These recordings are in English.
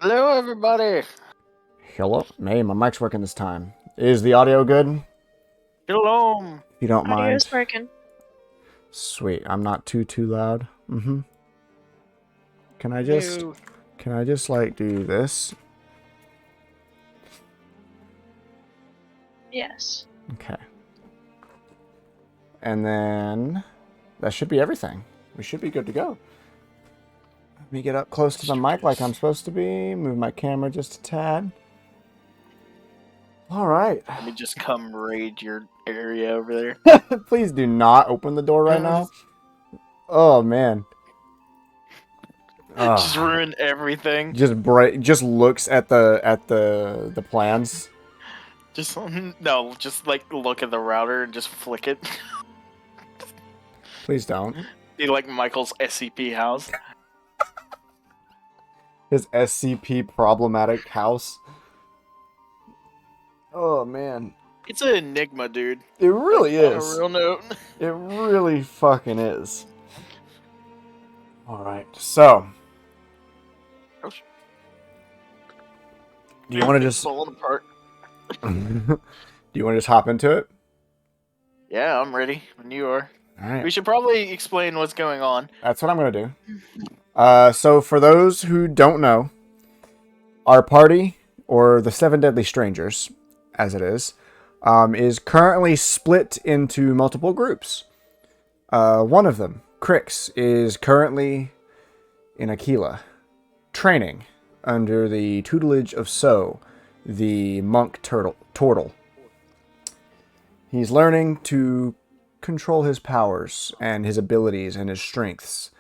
Hello, everybody. Hello? Hey, my mic's working this time. Is the audio good? Shalom. If you don't mind. Audio's working. Sweet. I'm not too loud. Mm-hmm. Can I just Ew. like do this? Yes. Okay. And then that should be everything. We should be good to go. Let me get up close to the mic like I'm supposed to be. Move my camera just a tad. All right. Let me just come raid your area over there. Please do not open the door right now. Oh man. Just ruin everything. Just looks at the plans. Just no, just like look at the router and just flick it. Please don't. Be like Michael's SCP house. His SCP problematic house. Oh man. It's an enigma, dude. It really like, is. On a real note. It really fucking is. Alright, so. Do you want to just. falling apart? Do you want to just hop into it? Yeah, I'm ready when you are. Alright. We should probably explain what's going on. That's what I'm going to do. So, for those who don't know, our party, or the Seven Deadly Strangers, as it is currently split into multiple groups. One of them, Crix, is currently in Aquila, training under the tutelage of So, the monk turtle. He's learning to control his powers and his abilities and his strengths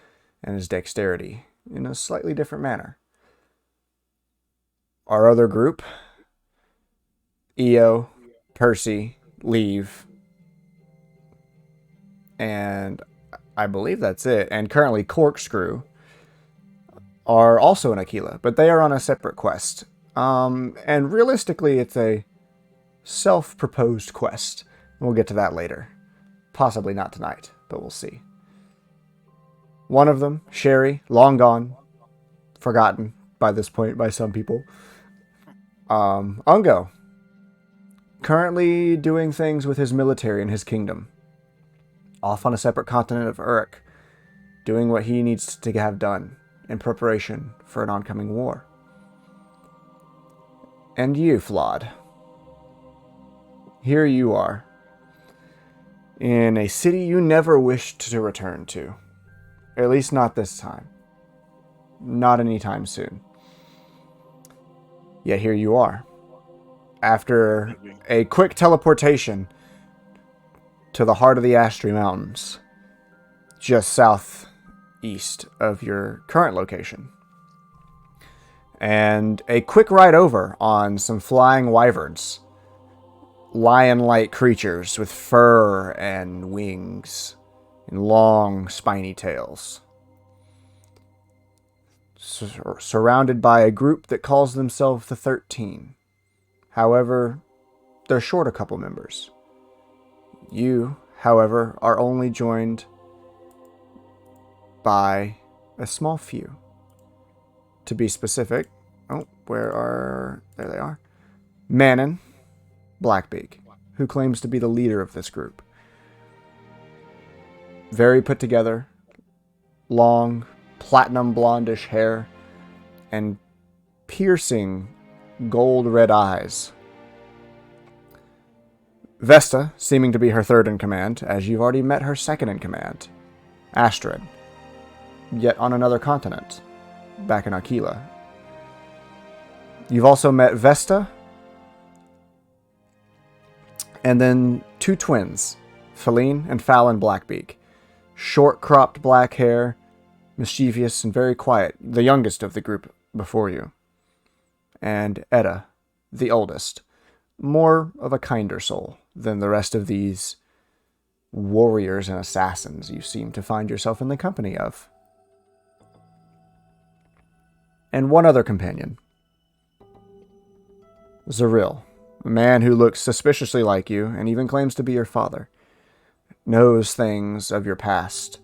and his dexterity in a slightly different manner. Our other group, Eyoh, Percy, Leave, and I believe that's it, and currently Corkscrew, are also in Aquila, but they are on a separate quest. And realistically, it's a self-proposed quest. We'll get to that later. Possibly not tonight, but we'll see. One of them, Sherry, long gone, forgotten by this point by some people. Ungo, currently doing things with his military in his kingdom. Off on a separate continent of Uruk, doing what he needs to have done in preparation for an oncoming war. And you, Flawed. Here you are, in a city you never wished to return to. At least not this time. Not anytime soon. Yet here you are. After a quick teleportation to the heart of the Astri Mountains, just southeast of your current location. And a quick ride over on some flying wyverns, lion-like creatures with fur and wings and long spiny tails. Surrounded by a group that calls themselves the 13. However, they're short a couple members. You, however, are only joined by a small few. To be specific, there they are. Manon, Blackbeak, who claims to be the leader of this group. Very put together, long, platinum blondish hair, and piercing gold red eyes. Vesta, seeming to be her third in command, as you've already met her second in command, Astrid, yet on another continent, back in Aquila. You've also met Vesta, and then two twins, Thalaynn and Fallon Blackbeak. Short-cropped black hair, mischievous and very quiet, the youngest of the group before you. And Edda, the oldest, more of a kinder soul than the rest of these warriors and assassins you seem to find yourself in the company of. And one other companion, Zaril, a man who looks suspiciously like you and even claims to be your father, knows things of your past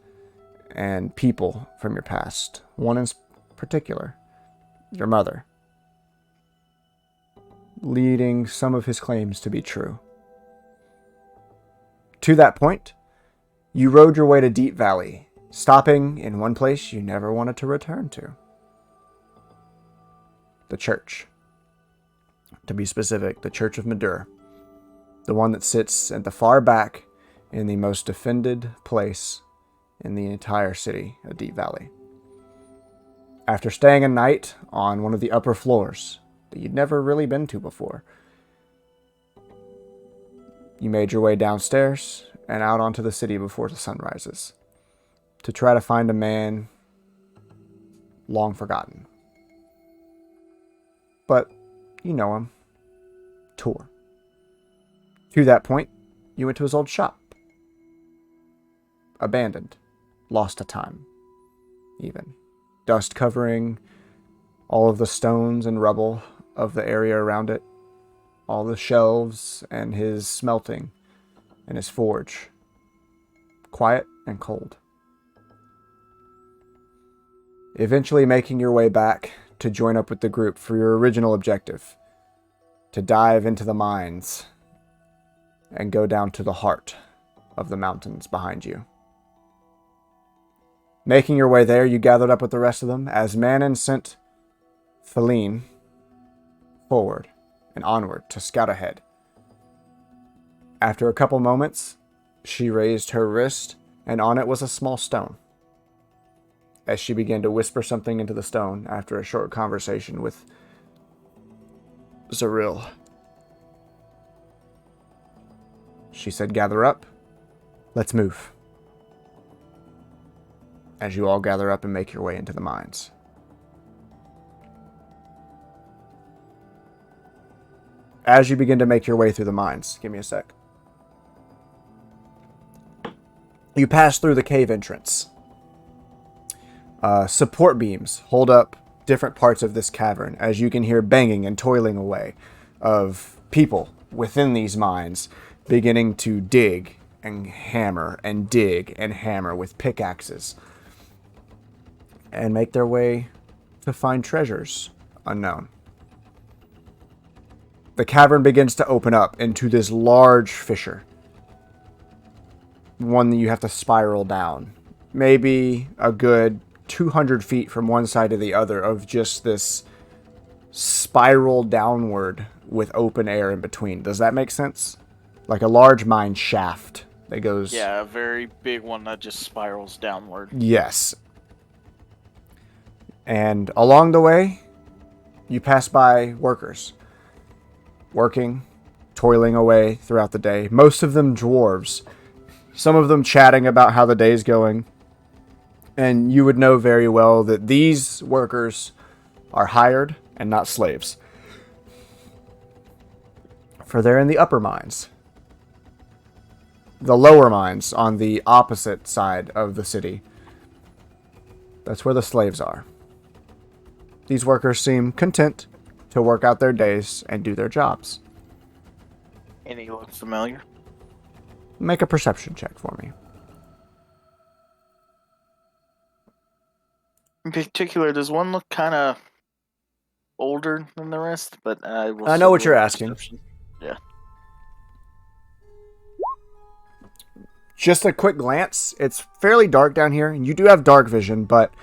and people from your past. One in particular, your mother, leading some of his claims to be true. To that point, you rode your way to Deep Valley, stopping in one place you never wanted to return to. The church. To be specific, the Church of Madur. The one that sits at the far back in the most defended place in the entire city of Deep Valley. After staying a night on one of the upper floors that you'd never really been to before, you made your way downstairs and out onto the city before the sun rises to try to find a man long forgotten. But you know him. Tor. To that point, you went to his old shop. Abandoned. Lost to time. Even. Dust covering all of the stones and rubble of the area around it. All the shelves and his smelting and his forge. Quiet and cold. Eventually making your way back to join up with the group for your original objective. To dive into the mines and go down to the heart of the mountains behind you. Making your way there, you gathered up with the rest of them as Manon sent Thalaynn forward and onward to scout ahead. After a couple moments, she raised her wrist, and on it was a small stone. As she began to whisper something into the stone after a short conversation with Zaril. She said, "Gather up. Let's move." As you all gather up and make your way into the mines. As you begin to make your way through the mines, give me a sec. You pass through the cave entrance. Support beams hold up different parts of this cavern as you can hear banging and toiling away of people within these mines beginning to dig and hammer and dig and hammer with pickaxes and make their way to find treasures unknown. The cavern begins to open up into this large fissure. One that you have to spiral down. Maybe a good 200 feet from one side to the other of just this spiral downward with open air in between. Does that make sense? Like a large mine shaft that goes... Yeah, a very big one that just spirals downward. Yes. And along the way, you pass by workers. Working, toiling away throughout the day. Most of them dwarves. Some of them chatting about how the day's going. And you would know very well that these workers are hired and not slaves. For they're in the upper mines. The lower mines on the opposite side of the city. That's where the slaves are. These workers seem content to work out their days and do their jobs. Any look familiar? Make a perception check for me. In particular, does one look kind of older than the rest? But I will. I know what you're asking. Perception. Yeah. Just a quick glance. It's fairly dark down here, and you do have dark vision, but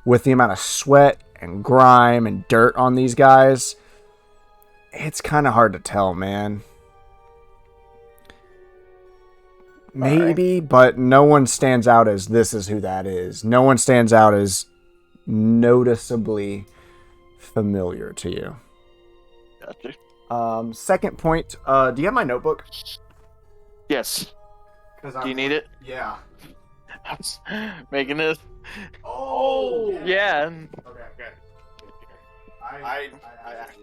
with the amount of sweat and grime and dirt on these guys, it's kind of hard to tell, man. Maybe, right. But no one stands out as this is who that is. No one stands out as noticeably familiar to you. Gotcha. Second point, do you have my notebook? Yes. Do you need it? Yeah. I was making this. Oh! Yeah. Okay, good. I asked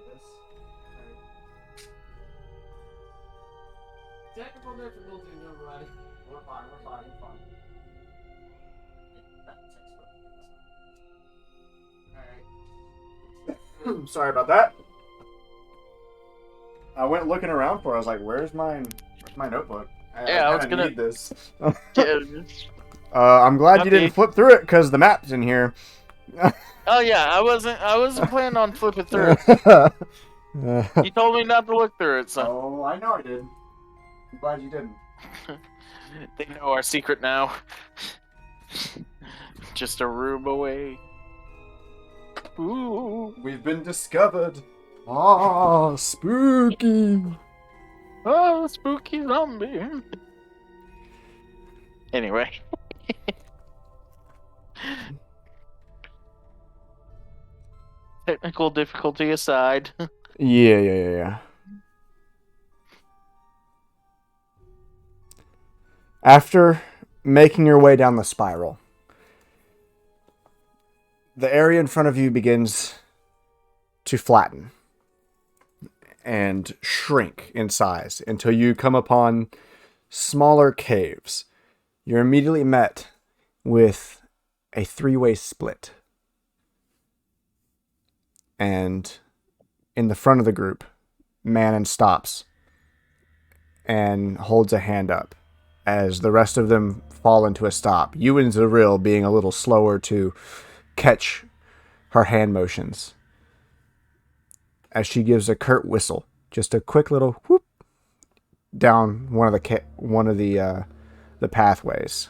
this. Technical difficulties, everybody. We're fine. Alright. Sorry about that. I went looking around for it. I was like, where's my notebook? I was gonna need this. Yeah. I'm glad you didn't flip through it because the map's in here. Oh yeah, I wasn't planning on flipping through. You told me not to look through it, so Oh, I know I did. I'm glad you didn't. they know our secret now. Just a room away. Ooh. We've been discovered. Ah, spooky. Oh, spooky zombie. Anyway. Technical difficulty aside. Yeah. After making your way down the spiral, the area in front of you begins to flatten and shrink in size until you come upon smaller caves. You're immediately met with a three-way split. And in the front of the group, Manon stops and holds a hand up as the rest of them fall into a stop. You and Zaril being a little slower to catch her hand motions as she gives a curt whistle, just a quick little whoop down one of the pathways,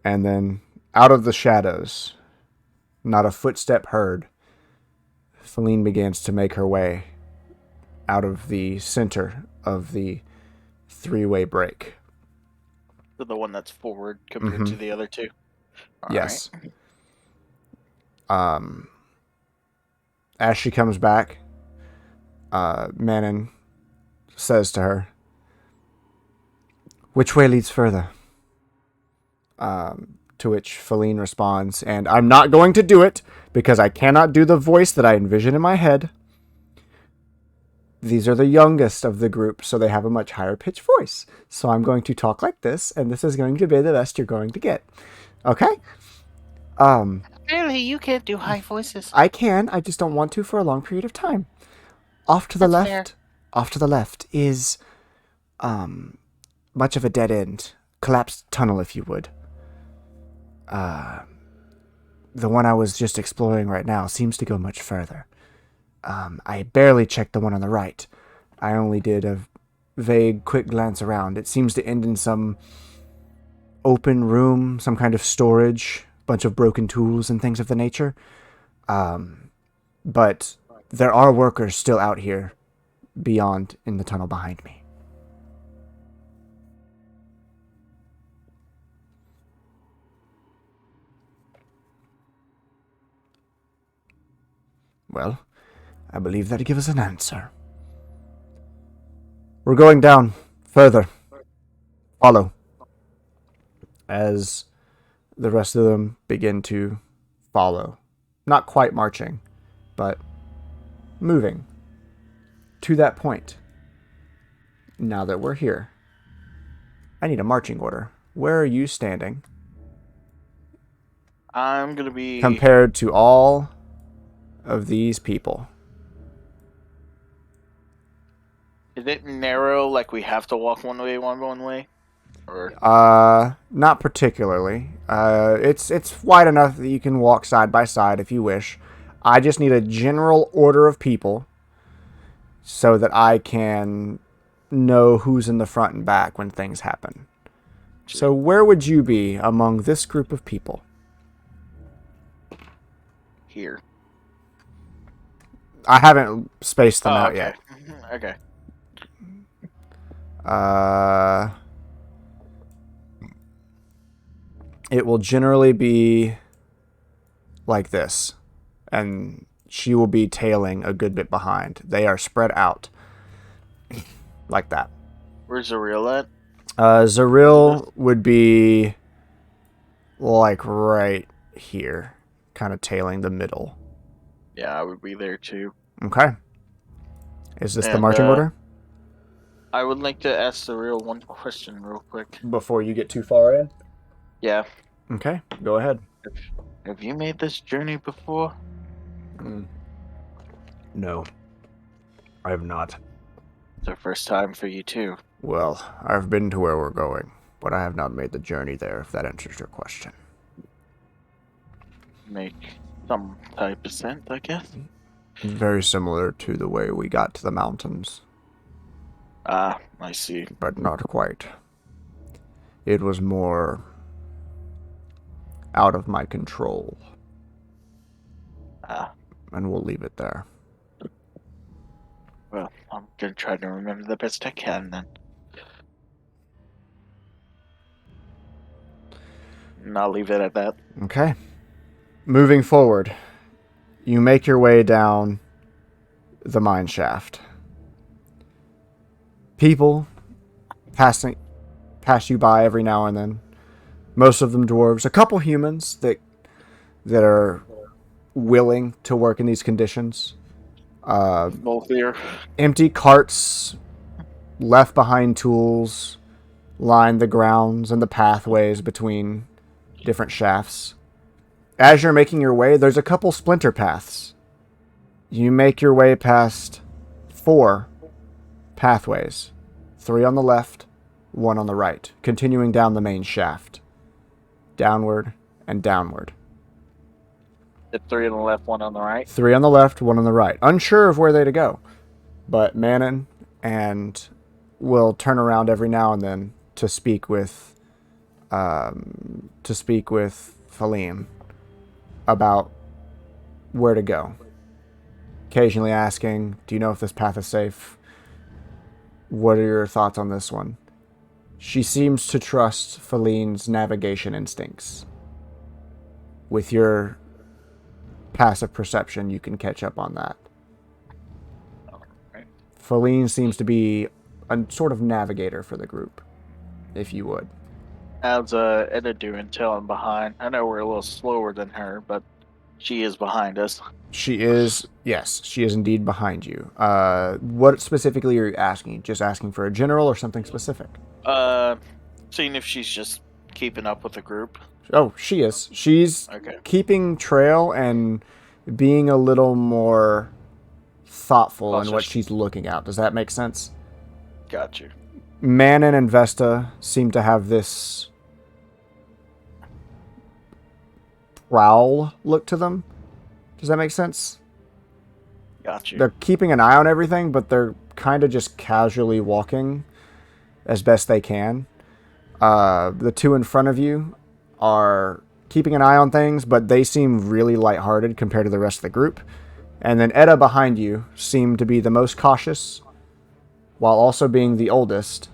and then out of the shadows, not a footstep heard, Thalaynn begins to make her way out of the center of the three-way break. The one that's forward compared to the other two. All Yes. Right. As she comes back, Manon says to her, "Which way leads further?" To which Thalaynn responds, and I'm not going to do it because I cannot do the voice that I envision in my head. These are the youngest of the group, so they have a much higher pitched voice. So I'm going to talk like this, and this is going to be the best you're going to get. Okay? Really, you can't do high voices. I can, I just don't want to for a long period of time. Off to the left is much of a dead end. Collapsed tunnel, if you would. The one I was just exploring right now seems to go much further. I barely checked the one on the right. I only did a vague, quick glance around. It seems to end in some open room, some kind of storage, bunch of broken tools and things of the nature. But there are workers still out here beyond in the tunnel behind me. Well, I believe that gives us an answer. We're going down further. Follow. As the rest of them begin to follow. Not quite marching, but moving to that point. Now that we're here, I need a marching order. Where are you standing? I'm gonna be Compared to all of these people. Is it narrow? Like we have to walk one way? Or Not particularly. It's wide enough that you can walk side by side if you wish. I just need a general order of people so that I can know who's in the front and back when things happen. So where would you be among this group of people? here? I haven't spaced them out okay. yet. Okay. It will generally be like this, and she will be tailing a good bit behind. They are spread out like that. Where's Zaril at? Zaril would be like right here, kind of tailing the middle. Yeah, I would be there too. Okay. Is this the And, marching order? I would like to ask Zaril one question real quick. Before you get too far in? Yeah. Okay, go ahead. Have you made this journey before? No, I have not. It's our first time for you too. Well, I've been to where we're going, but I have not made the journey there, if that answers your question. Make some type of sense, I guess. Very similar to the way we got to the mountains, Ah, I see. but not quite. It was more out of my control, Ah, and we'll leave it there. well, I'm gonna try to remember the best I can then. And I'll leave it at that. Okay. Moving forward, you make your way down the mine shaft. People pass you by every now and then. Most of them dwarves. A couple humans that are willing to work in these conditions. Both here. Empty carts, left behind tools, line the grounds and the pathways between different shafts. As you're making your way, there's a couple splinter paths. You make your way past 4 pathways. 3 on the left, 1 on the right, continuing down the main shaft. Downward and downward. The 3 on the left, 1 on the right. 3 on the left, 1 on the right. Unsure of where they to go. But Manon and will turn around every now and then to speak with Thalaynn about where to go. Occasionally asking, do you know if this path is safe? What are your thoughts on this one? She seems to trust Thalainn's navigation instincts. With your passive perception, you can catch up on that. Right. Thalann seems to be a sort of navigator for the group, if you would. How's Edda doing tailing behind? I know we're a little slower than her, but she is behind us. She is, yes, she is indeed behind you. What specifically are you asking? Just asking for a general or something specific? Seeing if she's just keeping up with the group. Oh, she is. She's Okay. keeping trail and being a little more thoughtful in what she's looking at. Does that make sense? Got you. Manon and Vesta seem to have this prowl look to them. Does that make sense? Got you. They're keeping an eye on everything, but they're kind of just casually walking as best they can. The 2 in front of you are keeping an eye on things, but they seem really lighthearted compared to the rest of the group. And then Edda behind you seemed to be the most cautious, while also being the oldest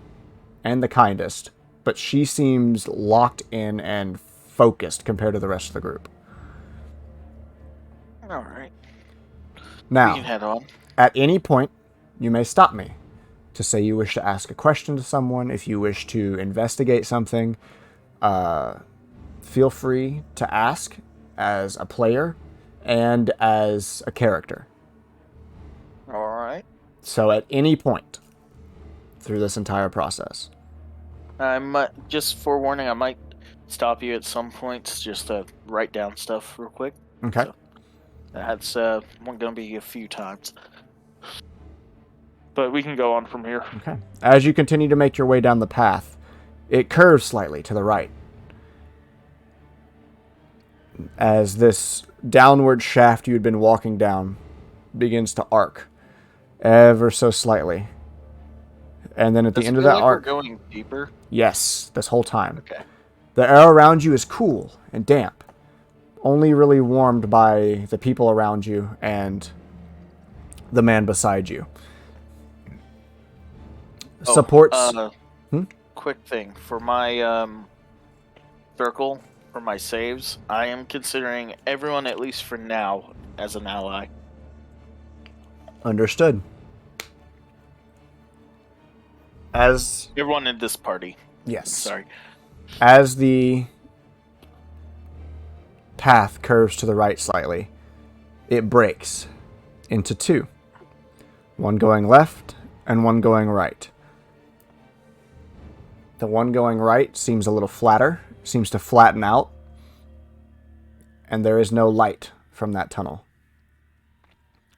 and the kindest. But she seems locked in and focused compared to the rest of the group. All right. Now, We can head on. at any point, you may stop me to say you wish to ask a question to someone, if you wish to investigate something. Feel free to ask as a player and as a character. All right. So at any point through this entire process. I might, just forewarning, I might stop you at some points just to write down stuff real quick. Okay. So that's going to be a few times. But we can go on from here. Okay. As you continue to make your way down the path, it curves slightly to the right. As this downward shaft you had been walking down begins to arc ever so slightly. And then at the end of that arc... we're going deeper? Yes, this whole time. Okay. The air around you is cool and damp. Only really warmed by the people around you and the man beside you. Supports... Quick thing. For my circle, for my saves, I am considering everyone, at least for now, as an ally. Understood. As... Everyone in this party. Yes. Sorry. As the path curves to the right slightly, it breaks into 2. One going left and one going right. The one going right seems a little flatter, seems to flatten out, and there is no light from that tunnel.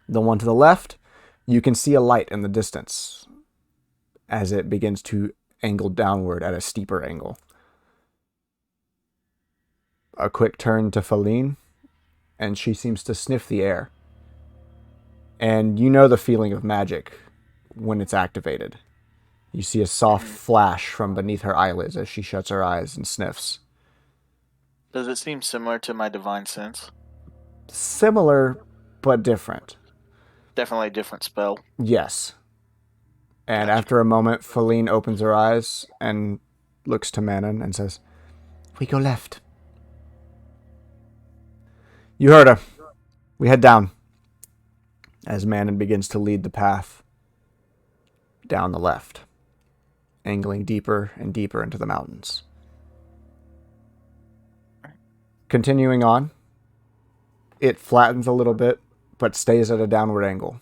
The one to the left, you can see a light in the distance as it begins to angle downward at a steeper angle. A quick turn to Thalynn, and she seems to sniff the air. And you know the feeling of magic when it's activated. You see a soft flash from beneath her eyelids as she shuts her eyes and sniffs. Does it seem similar to my divine sense? Similar, but different. Definitely a different spell. Yes. And Gotcha. after a moment, Feline opens her eyes and looks to Manon and says, "We go left." You heard her. We head down. As Manon begins to lead the path down the left, angling deeper and deeper into the mountains. Continuing on, it flattens a little bit, but stays at a downward angle.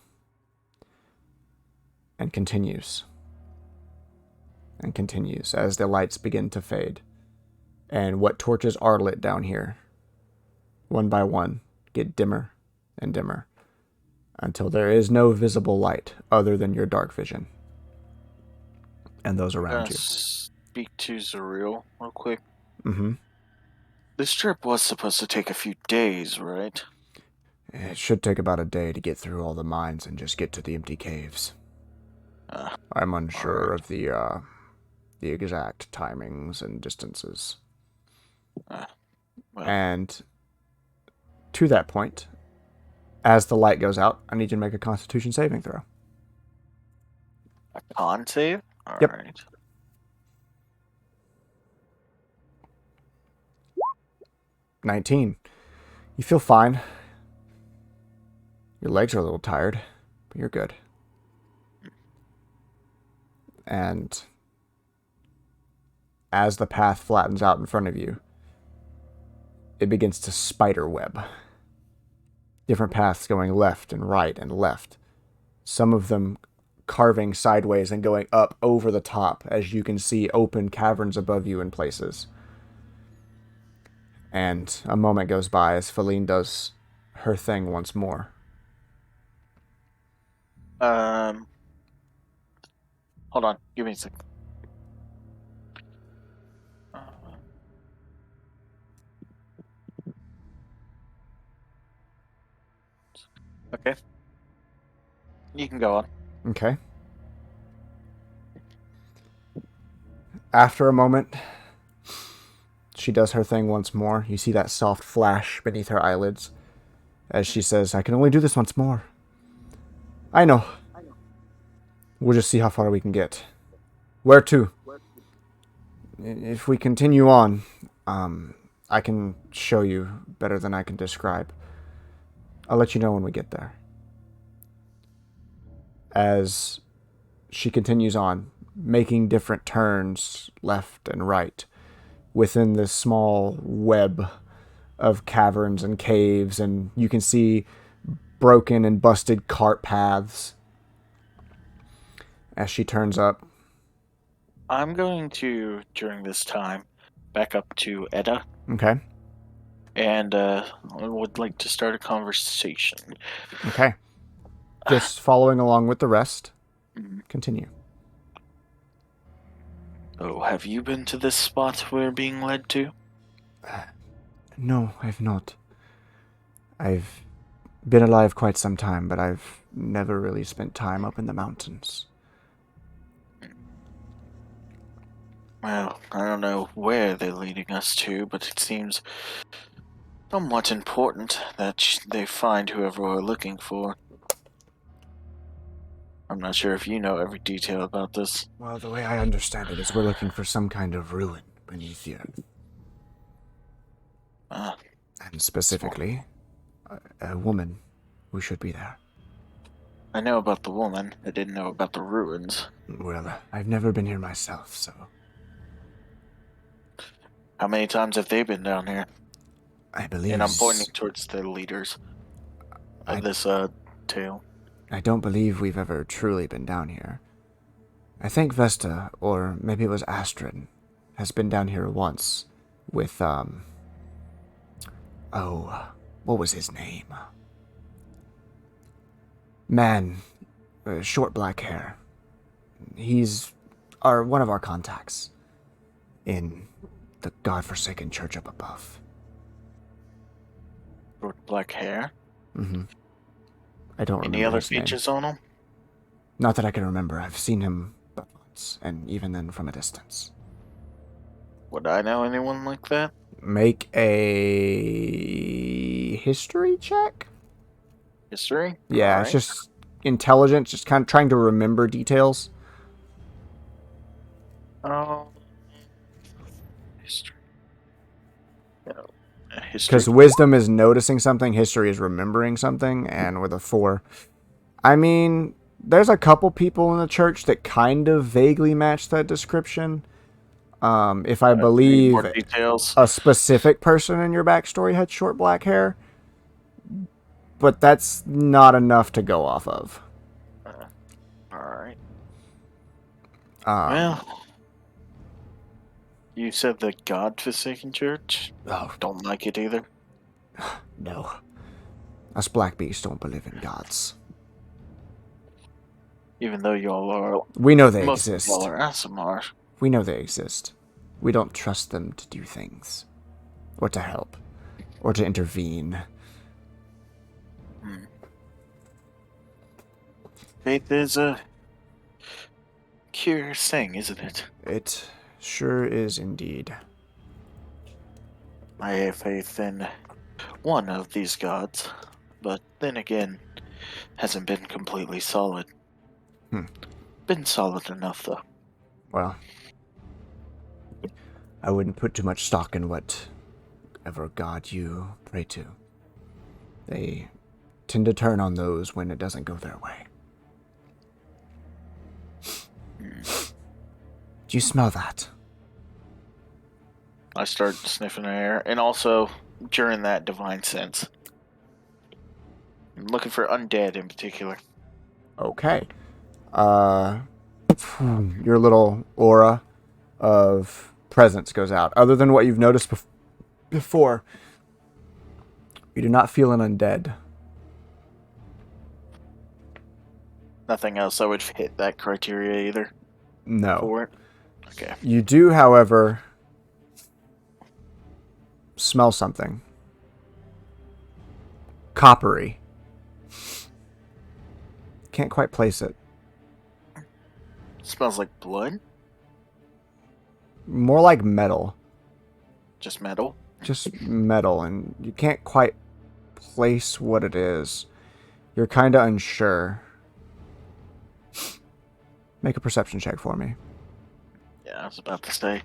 And continues. And continues as the lights begin to fade. And what torches are lit down here, one by one, get dimmer and dimmer, until there is no visible light other than your dark vision and those I'm around gonna you. speak to Zuriel real quick. Mm-hmm. This trip was supposed to take a few days, right? It should take about a day to get through all the mines and just get to the empty caves. I'm unsure alright. of the exact timings and distances. Well, And to that point, as the light goes out, I need you to make a Constitution saving throw. a con save? Yep. Alright. 19. You feel fine. Your legs are a little tired, but you're good. And as the path flattens out in front of you, it begins to spider web. Different paths going left and right and left. Some of them carving sideways and going up over the top, as you can see open caverns above you in places. And a moment goes by as Feline does her thing once more. Hold on. Give me a second. Okay. You can go on. Okay. After a moment, she does her thing once more. You see that soft flash beneath her eyelids as she says, "I can only do this once more." "I know. We'll just see how far we can get." "Where to?" "If we continue on, I can show you better than I can describe. I'll let you know when we get there." As she continues on, making different turns left and right within this small web of caverns and caves, and you can see broken and busted cart paths. As she turns up, I'm going to, during this time, back up to Edda, okay, and I would like to start a conversation. okay, just following along with the rest. Continue. Oh, have you been to this spot we're being led to? No, I've not. I've been alive quite some time, but I've never really spent time up in the mountains. Well, I don't know where they're leading us to, but it seems somewhat important that they find whoever we're looking for. I'm not sure if you know every detail about this. Well, the way I understand it is we're looking for some kind of ruin beneath the earth. And specifically, a woman who should be there. I know about the woman. I didn't know about the ruins. Well, I've never been here myself, so How many times have they been down here? I believe... And I'm pointing towards the leaders of this tale. I don't believe we've ever truly been down here. I think Vesta, or maybe it was Astrid, has been down here once with, what was his name? Man, short black hair. He's one of our contacts in the godforsaken church up above. Short black hair? Mm-hmm. I don't Any remember other his name. features on him? Not that I can remember. I've seen him but once, and even then from a distance. Would I know anyone like that? Make a history check? History? Yeah, it's Alright. just intelligence, just kind of trying to remember details. Oh. History. No. History? Because wisdom is noticing something, history is remembering something, and with a 4. I mean, there's a couple people in the church that kind of vaguely match that description. If I Need believe more details. a specific person in your backstory had short black hair, but that's not enough to go off of. Alright. Um, Well, you said the God-forsaken church? Oh, Don't like it either. no. Us black beasts don't believe in gods. Even though y'all are... We know they Most of exist. y'all are Assimar. We know they exist. We don't trust them to do things. Or to help. Or to intervene. Faith is a curious thing, isn't it? It sure is indeed. I have faith in one of these gods, but then again, hasn't been completely solid. Been solid enough, though. Well, I wouldn't put too much stock in whatever god you pray to. They tend to turn on those when it doesn't go their way. Do you smell that? I start sniffing the air, and also during that divine sense. I'm looking for undead in particular. Okay. Your little aura of presence goes out. Other than what you've noticed before, you do not feel an undead. Nothing else that would fit that criteria either No. for it. Okay. You do, however, smell something. Coppery. Can't quite place it. Smells like blood? More like metal. Just metal? Just metal, and you can't quite place what it is. You're kind of unsure. Make a perception check for me. Yeah, I was about to say.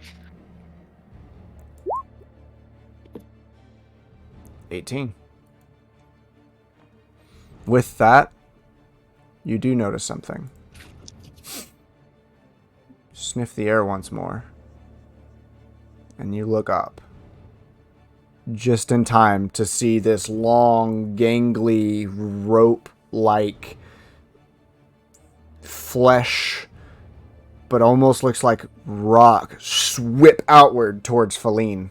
18. With that, you do notice something. Sniff the air once more. And you look up. Just in time to see this long, gangly, rope-like flesh, but almost looks like rock, whip outward towards Thalaynn.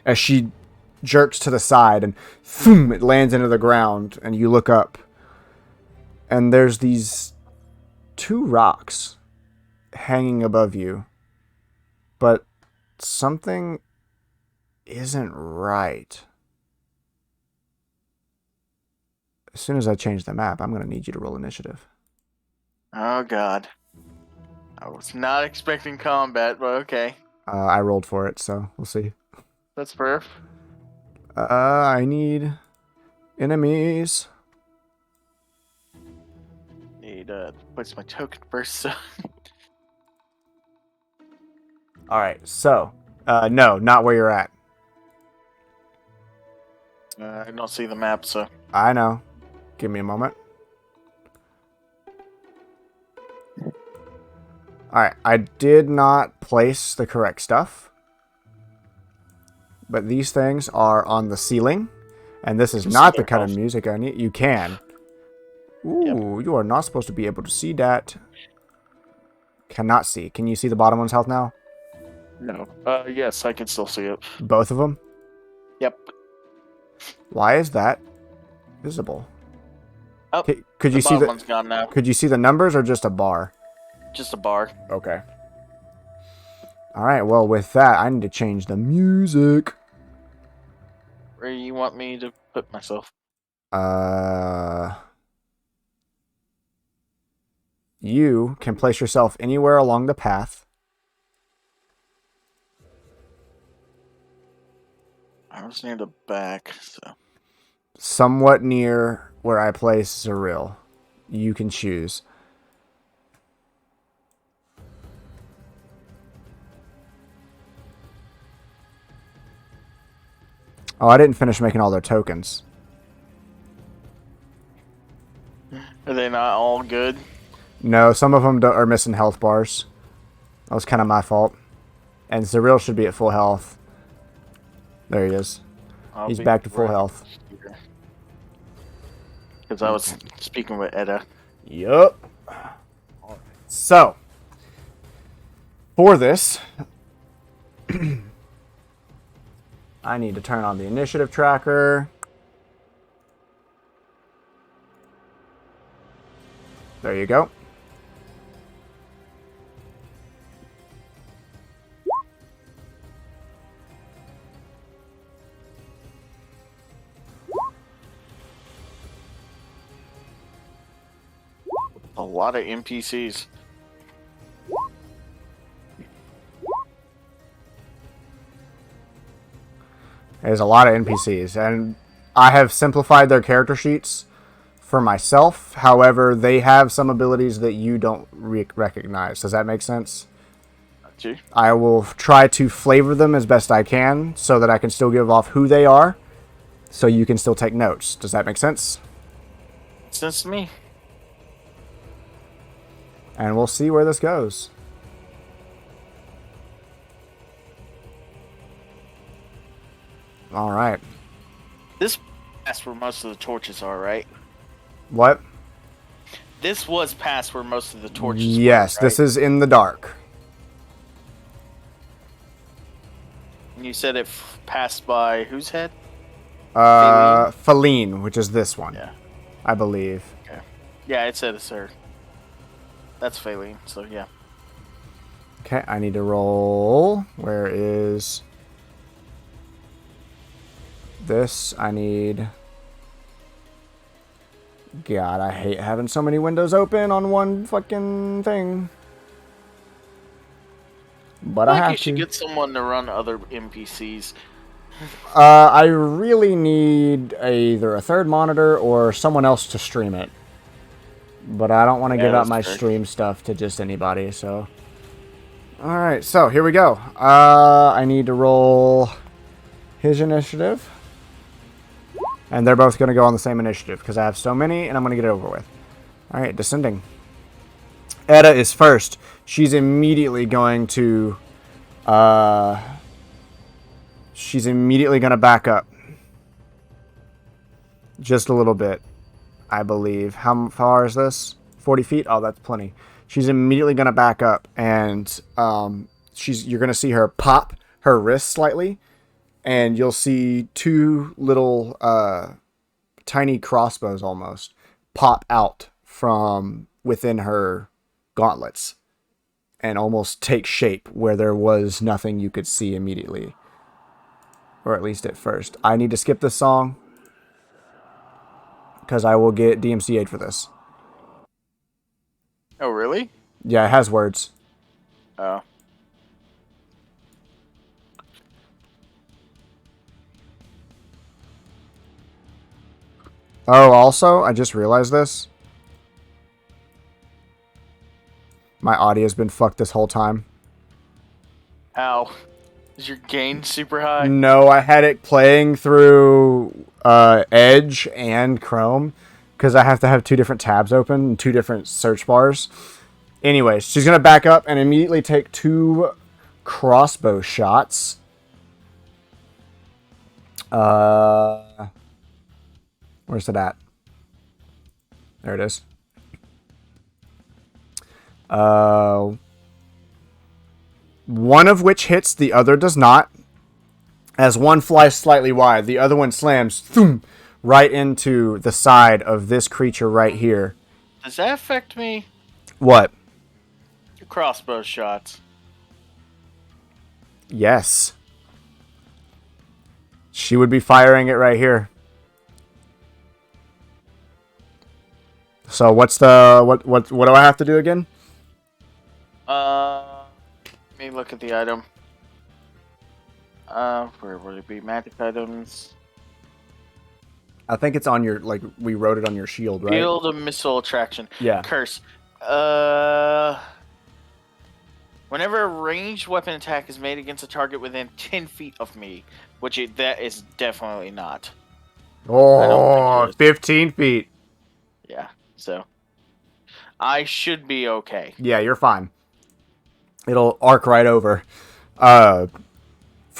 As she jerks to the side and boom, it lands into the ground, and you look up. And there's these 2 rocks hanging above you. But something isn't right. As soon as I change the map, I'm going to need you to roll initiative. Oh god. I was not expecting combat, but okay. I rolled for it, so we'll see. That's perf. I need enemies. Need to place my token first, so... Alright, so, no, not where you're at. I don't see the map, so... I know. Give me a moment. Alright, I did not place the correct stuff. But these things are on the ceiling. And this is not the kind of music I need. You can. Ooh, you are not supposed to be able to see that. Cannot see. Can you see the bottom one's health now? No. Yes, I can still see it. Both of them? Yep. Why is that visible? Oh, Could you see bottom the one's gone now. Could you see the numbers or just a bar? Just a bar. Okay. Alright, well with that, I need to change the music. Where you want me to put myself? you can place yourself anywhere along the path. I was near the back, so. Somewhat near where I place Zeril. You can choose. Oh, I didn't finish making all their tokens. Are they not all good? No, some of them are missing health bars. That was kind of my fault. And Zeril should be at full health. There he is. He's back to full health. Because I was speaking with Edda. Yup. So, for this, I need to turn on the initiative tracker. There you go. A lot of NPCs. There's a lot of NPCs, and I have simplified their character sheets for myself. However, they have some abilities that you don't recognize. Does that make sense? Gotcha. I will try to flavor them as best I can so that I can still give off who they are, so you can still take notes. Does that make sense? Sense to me. And we'll see where this goes. All right. This past where most of the torches are, right? What? This was past where most of the torches Yes, were, right? this is in the dark. And you said it passed by whose head? Thalaynn, which is this one. Yeah. I believe. Okay. Yeah, it said it's her. That's Thalaynn, so yeah. Okay, I need to roll. Where is this? I need... God, I hate having so many windows open on one fucking thing. But I think have you should to. get someone to run other NPCs. I really need either a third monitor or someone else to stream it. But I don't want to give out that's my fair. stream stuff to just anybody, so... Alright, so here we go. I need to roll his initiative. And they're both going to go on the same initiative, because I have so many, and I'm going to get it over with. Alright, descending. Edda is first. She's immediately going to... she's immediately going to back up. Just a little bit, I believe. How far is this? 40 feet? Oh, that's plenty. She's immediately going to back up, and you're going to see her pop her wrist slightly, and you'll see two little tiny crossbows almost pop out from within her gauntlets and almost take shape where there was nothing you could see immediately. Or at least at first. I need to skip this song because I will get DMCA'd for this. Oh, really? Yeah, it has words. Oh. Oh, also, I just realized this. My audio's been fucked this whole time. How? Is your gain super high? No, I had it playing through Edge and Chrome because I have to have two different tabs open and two different search bars. Anyways, she's going to back up and immediately take two crossbow shots. Where's it at? There it is. One of which hits, the other does not. As one flies slightly wide, the other one slams thoom, right into the side of this creature right here. Does that affect me? What? Your crossbow shots. Yes. She would be firing it right here. So what's the what do I have to do again? Let me look at the item. Where would it be? Magic items. I think it's on your we wrote it on your shield, right? Field of missile attraction. Yeah. Curse. Whenever a ranged weapon attack is made against a target within 10 feet of me, that is definitely not. Oh, 15 feet. Yeah, so I should be okay. Yeah, you're fine. It'll arc right over. For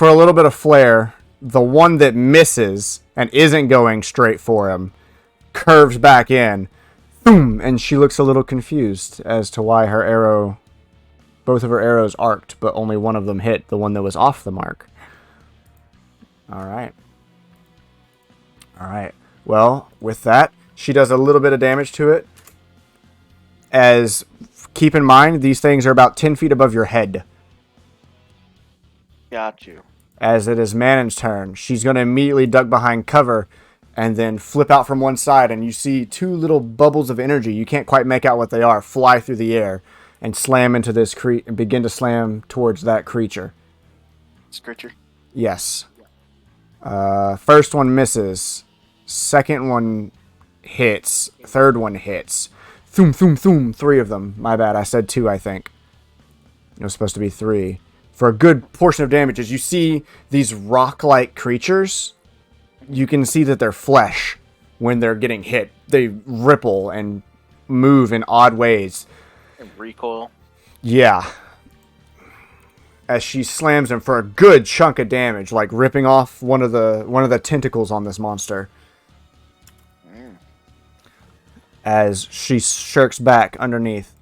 a little bit of flair, the one that misses and isn't going straight for him curves back in. Boom! And she looks a little confused as to why both of her arrows arced, but only one of them hit, the one that was off the mark. Alright. Alright. Well, with that, she does a little bit of damage to it. Keep in mind, these things are about 10 feet above your head. Got you. As it is Manon's turn, she's going to immediately duck behind cover and then flip out from one side, and you see two little bubbles of energy, you can't quite make out what they are, fly through the air and slam into this and begin to slam towards that creature. Scritcher? Yes. First one misses. Second one hits. Third one hits. Thoom, thoom, thoom. 3 of them. My bad. I said 2, I think. It was supposed to be 3. For a good portion of damage, as you see these rock-like creatures, you can see that their flesh, when they're getting hit, they ripple and move in odd ways. And recoil. Yeah. As she slams him for a good chunk of damage, like ripping off one of the tentacles on this monster. As she shirks back underneath.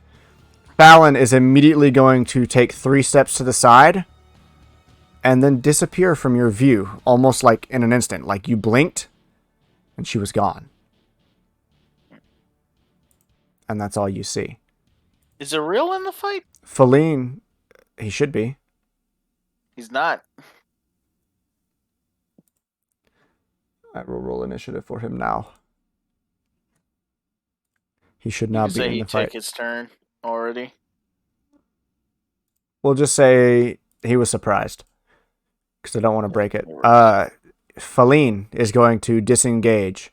Thalaynn is immediately going to take 3 steps to the side and then disappear from your view, almost like in an instant. Like you blinked and she was gone. And that's all you see. Is Ariel in the fight? Thalaynn, he should be. He's not. I will roll initiative for him now. He should not be in the fight. Take his turn already. We'll just say he was surprised, because I don't want to break it. Thalaynn is going to disengage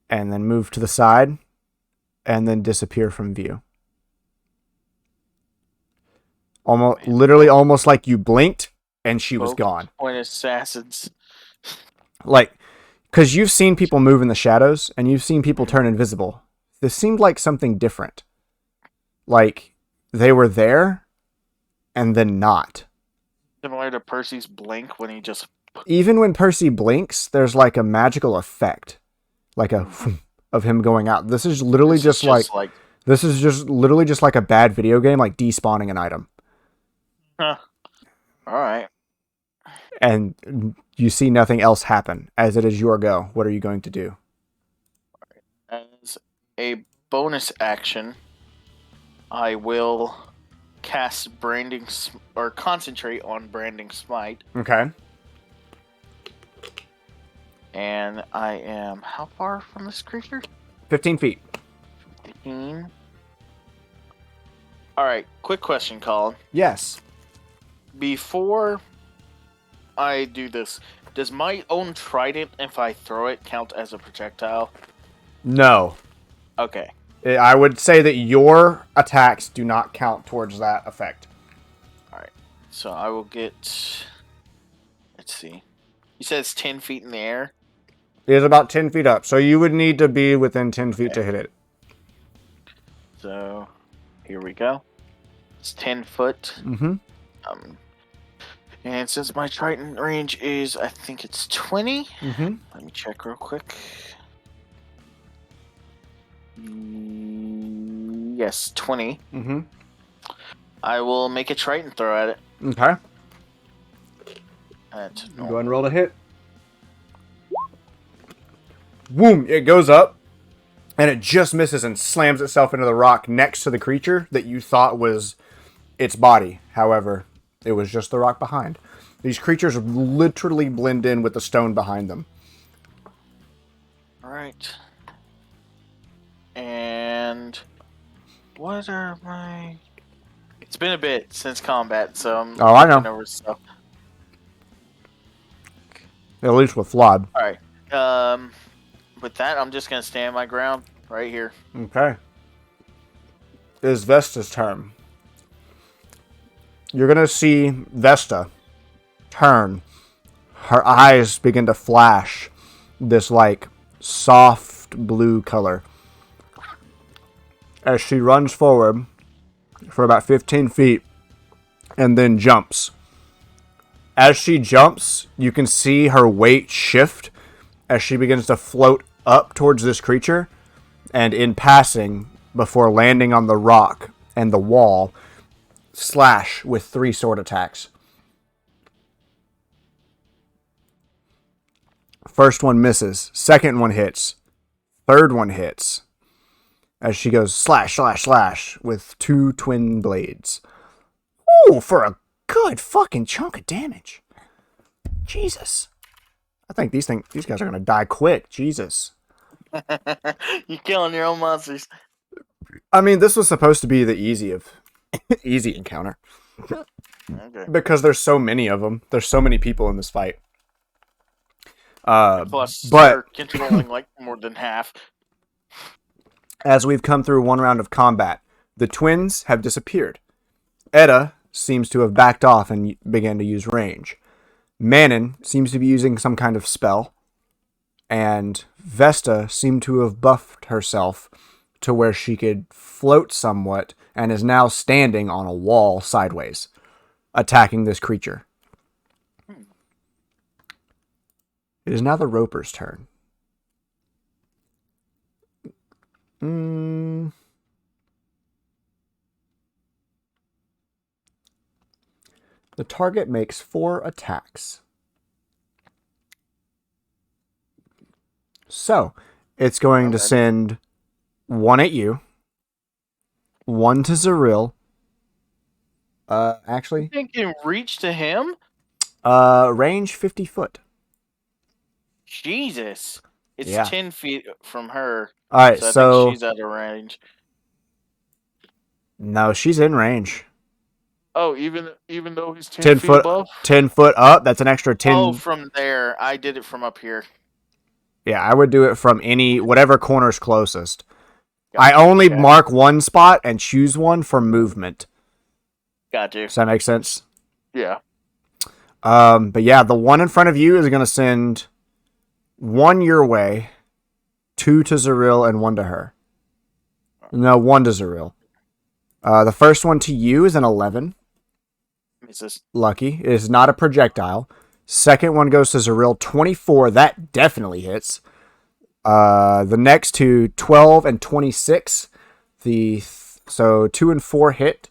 and then move to the side and then disappear from view. Literally almost like you blinked and she was gone. Point assassins. Like, because you've seen people move in the shadows and you've seen people turn invisible. This seemed like something different. Like, they were there and then not. Similar to Percy's blink when he just... Even when Percy blinks, there's like a magical effect. Like a... of him going out. This is literally just like... This is just literally just like a bad video game, like despawning an item. Huh. Alright. And you see nothing else happen. As it is your go, what are you going to do? As a bonus action, I will cast or concentrate on Branding Smite. Okay. And I am how far from this creature? 15 feet. 15. Alright, quick question, Colin. Yes. Before I do this, does my own trident, if I throw it, count as a projectile? No. Okay. I would say that your attacks do not count towards that effect. Alright. So I will get... Let's see. You said it's 10 feet in the air? It is about 10 feet up, so you would need to be within 10 feet to hit it. So, here we go. It's 10 foot. Mm-hmm. And since my trident range is, I think it's 20. Mm-hmm. Let me check real quick. Yes, 20. Mm-hmm. I will make a trident throw at it. Okay. That's Go ahead and roll to hit. Boom! It goes up, and it just misses and slams itself into the rock next to the creature that you thought was its body. However, it was just the rock behind. These creatures literally blend in with the stone behind them. Alright. What are my... It's been a bit since combat, so I'm Oh, I know. looking over stuff. At least with Flawed. Alright. With that, I'm just going to stand my ground right here. Okay. It is Vesta's turn. You're going to see Vesta turn. Her eyes begin to flash this, like, soft blue color. As she runs forward for about 15 feet and then jumps. As she jumps, you can see her weight shift as she begins to float up towards this creature, and in passing, before landing on the rock and the wall, slash with 3 sword attacks. First one misses. Second one hits. Third one hits. As she goes slash, slash, slash with 2 twin blades. Ooh, for a good fucking chunk of damage. Jesus. I think these guys are going to die quick. Jesus. You're killing your own monsters. I mean, this was supposed to be the easy encounter. Okay. Because there's so many of them. There's so many people in this fight. Plus, but they're controlling like more than half. As we've come through one round of combat, the twins have disappeared. Edda seems to have backed off and began to use range. Manon seems to be using some kind of spell. And Vesta seemed to have buffed herself to where she could float somewhat and is now standing on a wall sideways, attacking this creature. It is now the Roper's turn. The target makes 4 attacks. So, it's going to send 1 at you, 1 to Zaril. Actually, You can reach to him? range 50 foot. Jesus. It's Yeah. 10 feet from her. Alright, So I so think she's out of range. no, she's in range. Oh, even though he's 10, 10 feet foot, above? 10 foot up. That's an extra 10. Oh, from there. I did it from up here. Yeah, I would do it from whatever corner's closest. Gotcha. I only Okay. mark one spot and choose one for movement. Got you. Does that make sense? Yeah. But yeah, the one in front of you is going to send 1 your way, 2 to Zaril, and 1 to her. No, 1 to Zaril. The first one to you is an 11. Misses. Lucky. It is not a projectile. Second one goes to Zaril, 24. That definitely hits. The next two, 12 and 26. So 2 and 4 hit.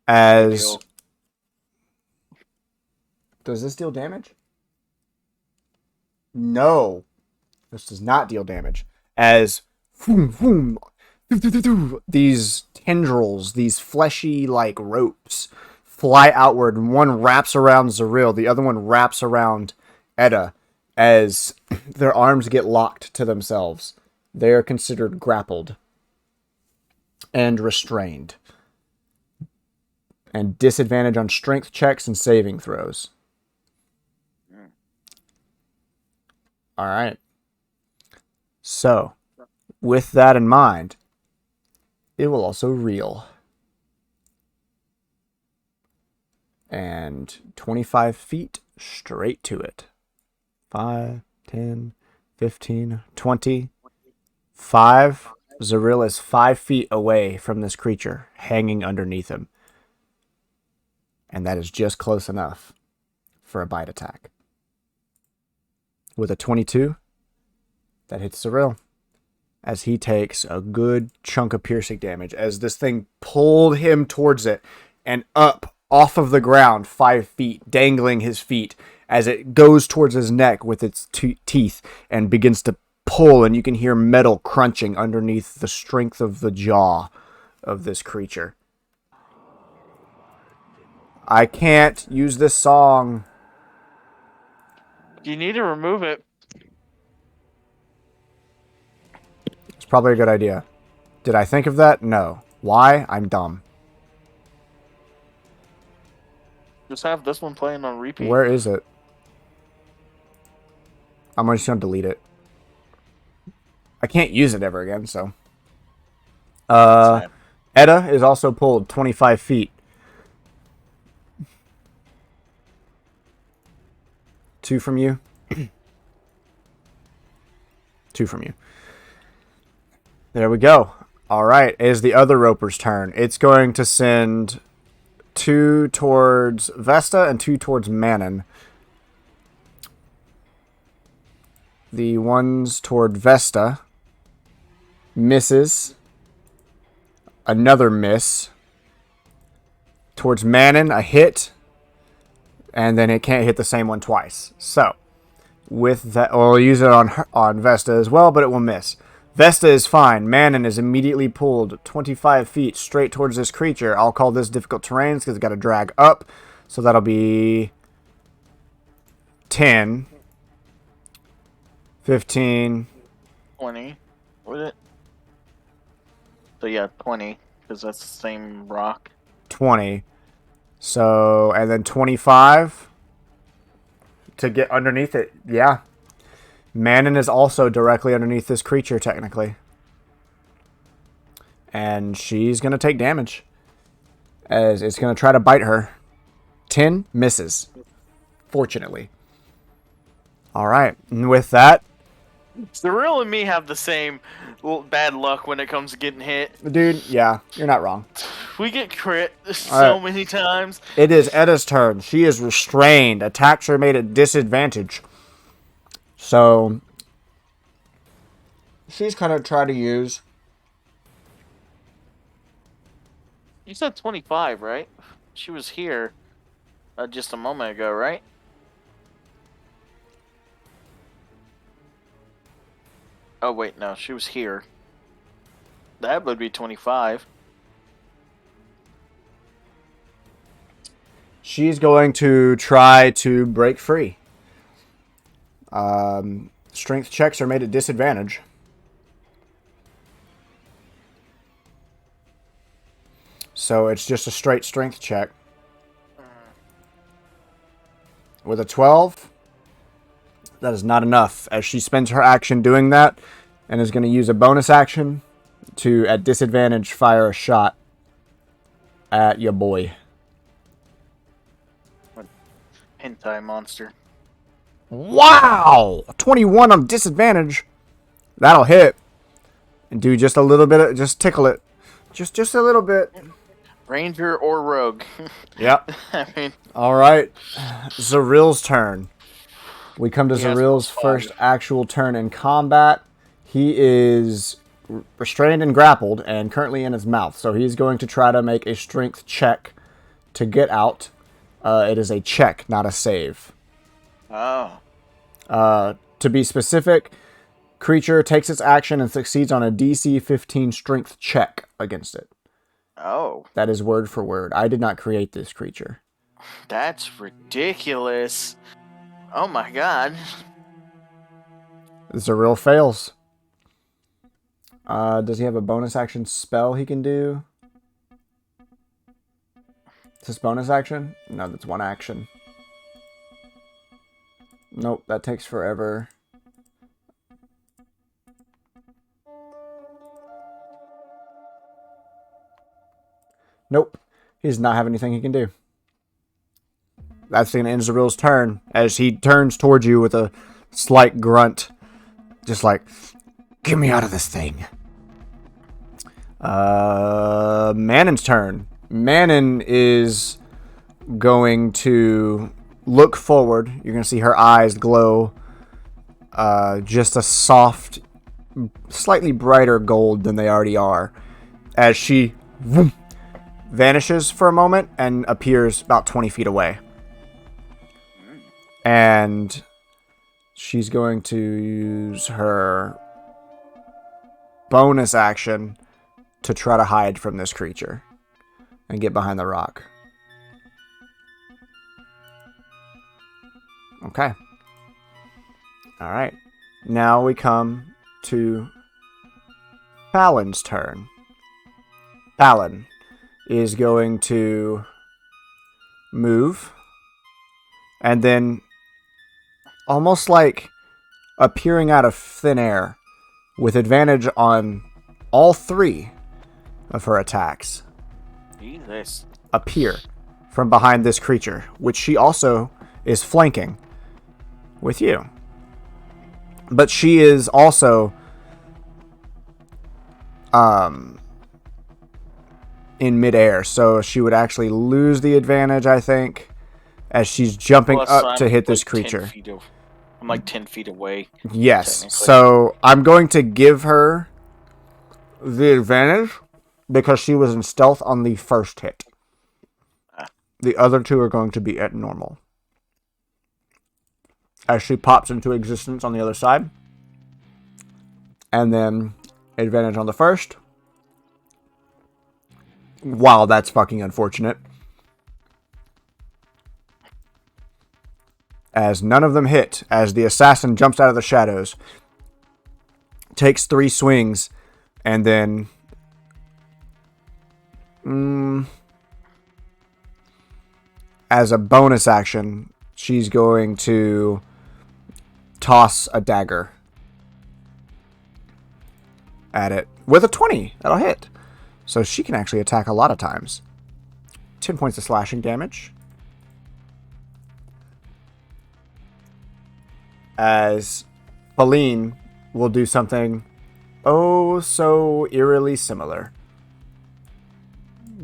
As does this deal damage? No, this does not deal damage. As these tendrils, these fleshy like ropes, fly outward, and one wraps around Zaril, the other one wraps around Edda. As their arms get locked to themselves, they are considered grappled and restrained. And disadvantage on strength checks and saving throws. Alright. So, with that in mind, it will also reel. And 25 feet straight to it. 5, 10, 15, 20. 5. Zaril is 5 feet away from this creature, hanging underneath him. And that is just close enough for a bite attack. With a 22, that hits Zaril, as he takes a good chunk of piercing damage, as this thing pulled him towards it and up off of the ground 5 feet, dangling his feet, as it goes towards his neck with its teeth and begins to pull, and you can hear metal crunching underneath the strength of the jaw of this creature. I can't use this song. You need to remove it. It's probably a good idea. Did I think of that? No. Why? I'm dumb. Just have this one playing on repeat. Where is it? I'm just going to delete it. I can't use it ever again, so. Edda is also pulled 25 feet. 2 from you. 2 from you. There we go. All right, it is the other Roper's turn. It's going to send 2 towards Vesta and 2 towards Manon. The ones toward Vesta misses. Another miss. Towards Manon, a hit. And then it can't hit the same one twice. So, with that, we'll use it on Vesta as well, but it will miss. Vesta is fine. Manon is immediately pulled 25 feet straight towards this creature. I'll call this difficult terrain because it's got to drag up. So that'll be 10, 15, 20. Would it? So yeah, 20, because that's the same rock. 20. So, and then 25 to get underneath it. Yeah. Manon is also directly underneath this creature, technically. And she's going to take damage. As it's going to try to bite her. 10 misses. Fortunately. Alright. And with that... Cyril and me have the same bad luck when it comes to getting hit. Dude, yeah. You're not wrong. We get crit so many times. It is Edda's turn. She is restrained. Attacks are made at disadvantage. So... she's kind of trying to use... You said 25, right? She was here just a moment ago, right? Oh, wait, no. She was here. That would be 25. She's going to try to break free. Strength checks are made at disadvantage. So it's just a straight strength check. With a 12, that is not enough, as she spends her action doing that and is going to use a bonus action to, at disadvantage, fire a shot at your boy. Hentai monster. Wow! 21 on disadvantage. That'll hit. And do just a little bit of, just tickle it. Just a little bit. Ranger or rogue. Yep. I mean, all right. Zaril's turn. We come to He has Zaril's +5. first actual turn in combat. He is restrained and grappled and currently in his mouth. So he's going to try to make a strength check to get out. It is a check, not a save. oh. To be specific, creature takes its action and succeeds on a DC 15 strength check against it. Oh. That is word for word. I did not create this creature. That's ridiculous. Oh my god. Zaril fails. Does he have a bonus action spell he can do? Is this bonus action? No, that's one action. Nope, that takes forever. Nope. He does not have anything he can do. That's going to end Zaril's turn as he turns towards you with a slight grunt. Just like, get me out of this thing. Manon's turn. Manon is going to look forward. You're going to see her eyes glow. Just a soft, slightly brighter gold than they already are. As she vanishes for a moment and appears about 20 feet away. And she's going to use her bonus action to try to hide from this creature and get behind the rock. Okay. All right. Now we come to Paladin's turn. Paladin is going to move and then almost like appearing out of thin air with advantage on all 3 of her attacks. Jesus. Appear from behind this creature, which she also is flanking with you. But she is also in midair, so she would actually lose the advantage, I think, as she's jumping Plus, up to I'm hit this like 10 creature. feet I'm like 10 feet away. Yes, technically. so I'm going to give her the advantage because she was in stealth on the first hit. The other 2 are going to be at normal. As she pops into existence on the other side. And then advantage on the first. Wow, that's fucking unfortunate. As none of them hit, as the assassin jumps out of the shadows, takes 3 swings, and then as a bonus action, she's going to toss a dagger at it with a 20. That'll hit. So she can actually attack a lot of times. 10 points of slashing damage. As Thalaynn will do something oh so eerily similar.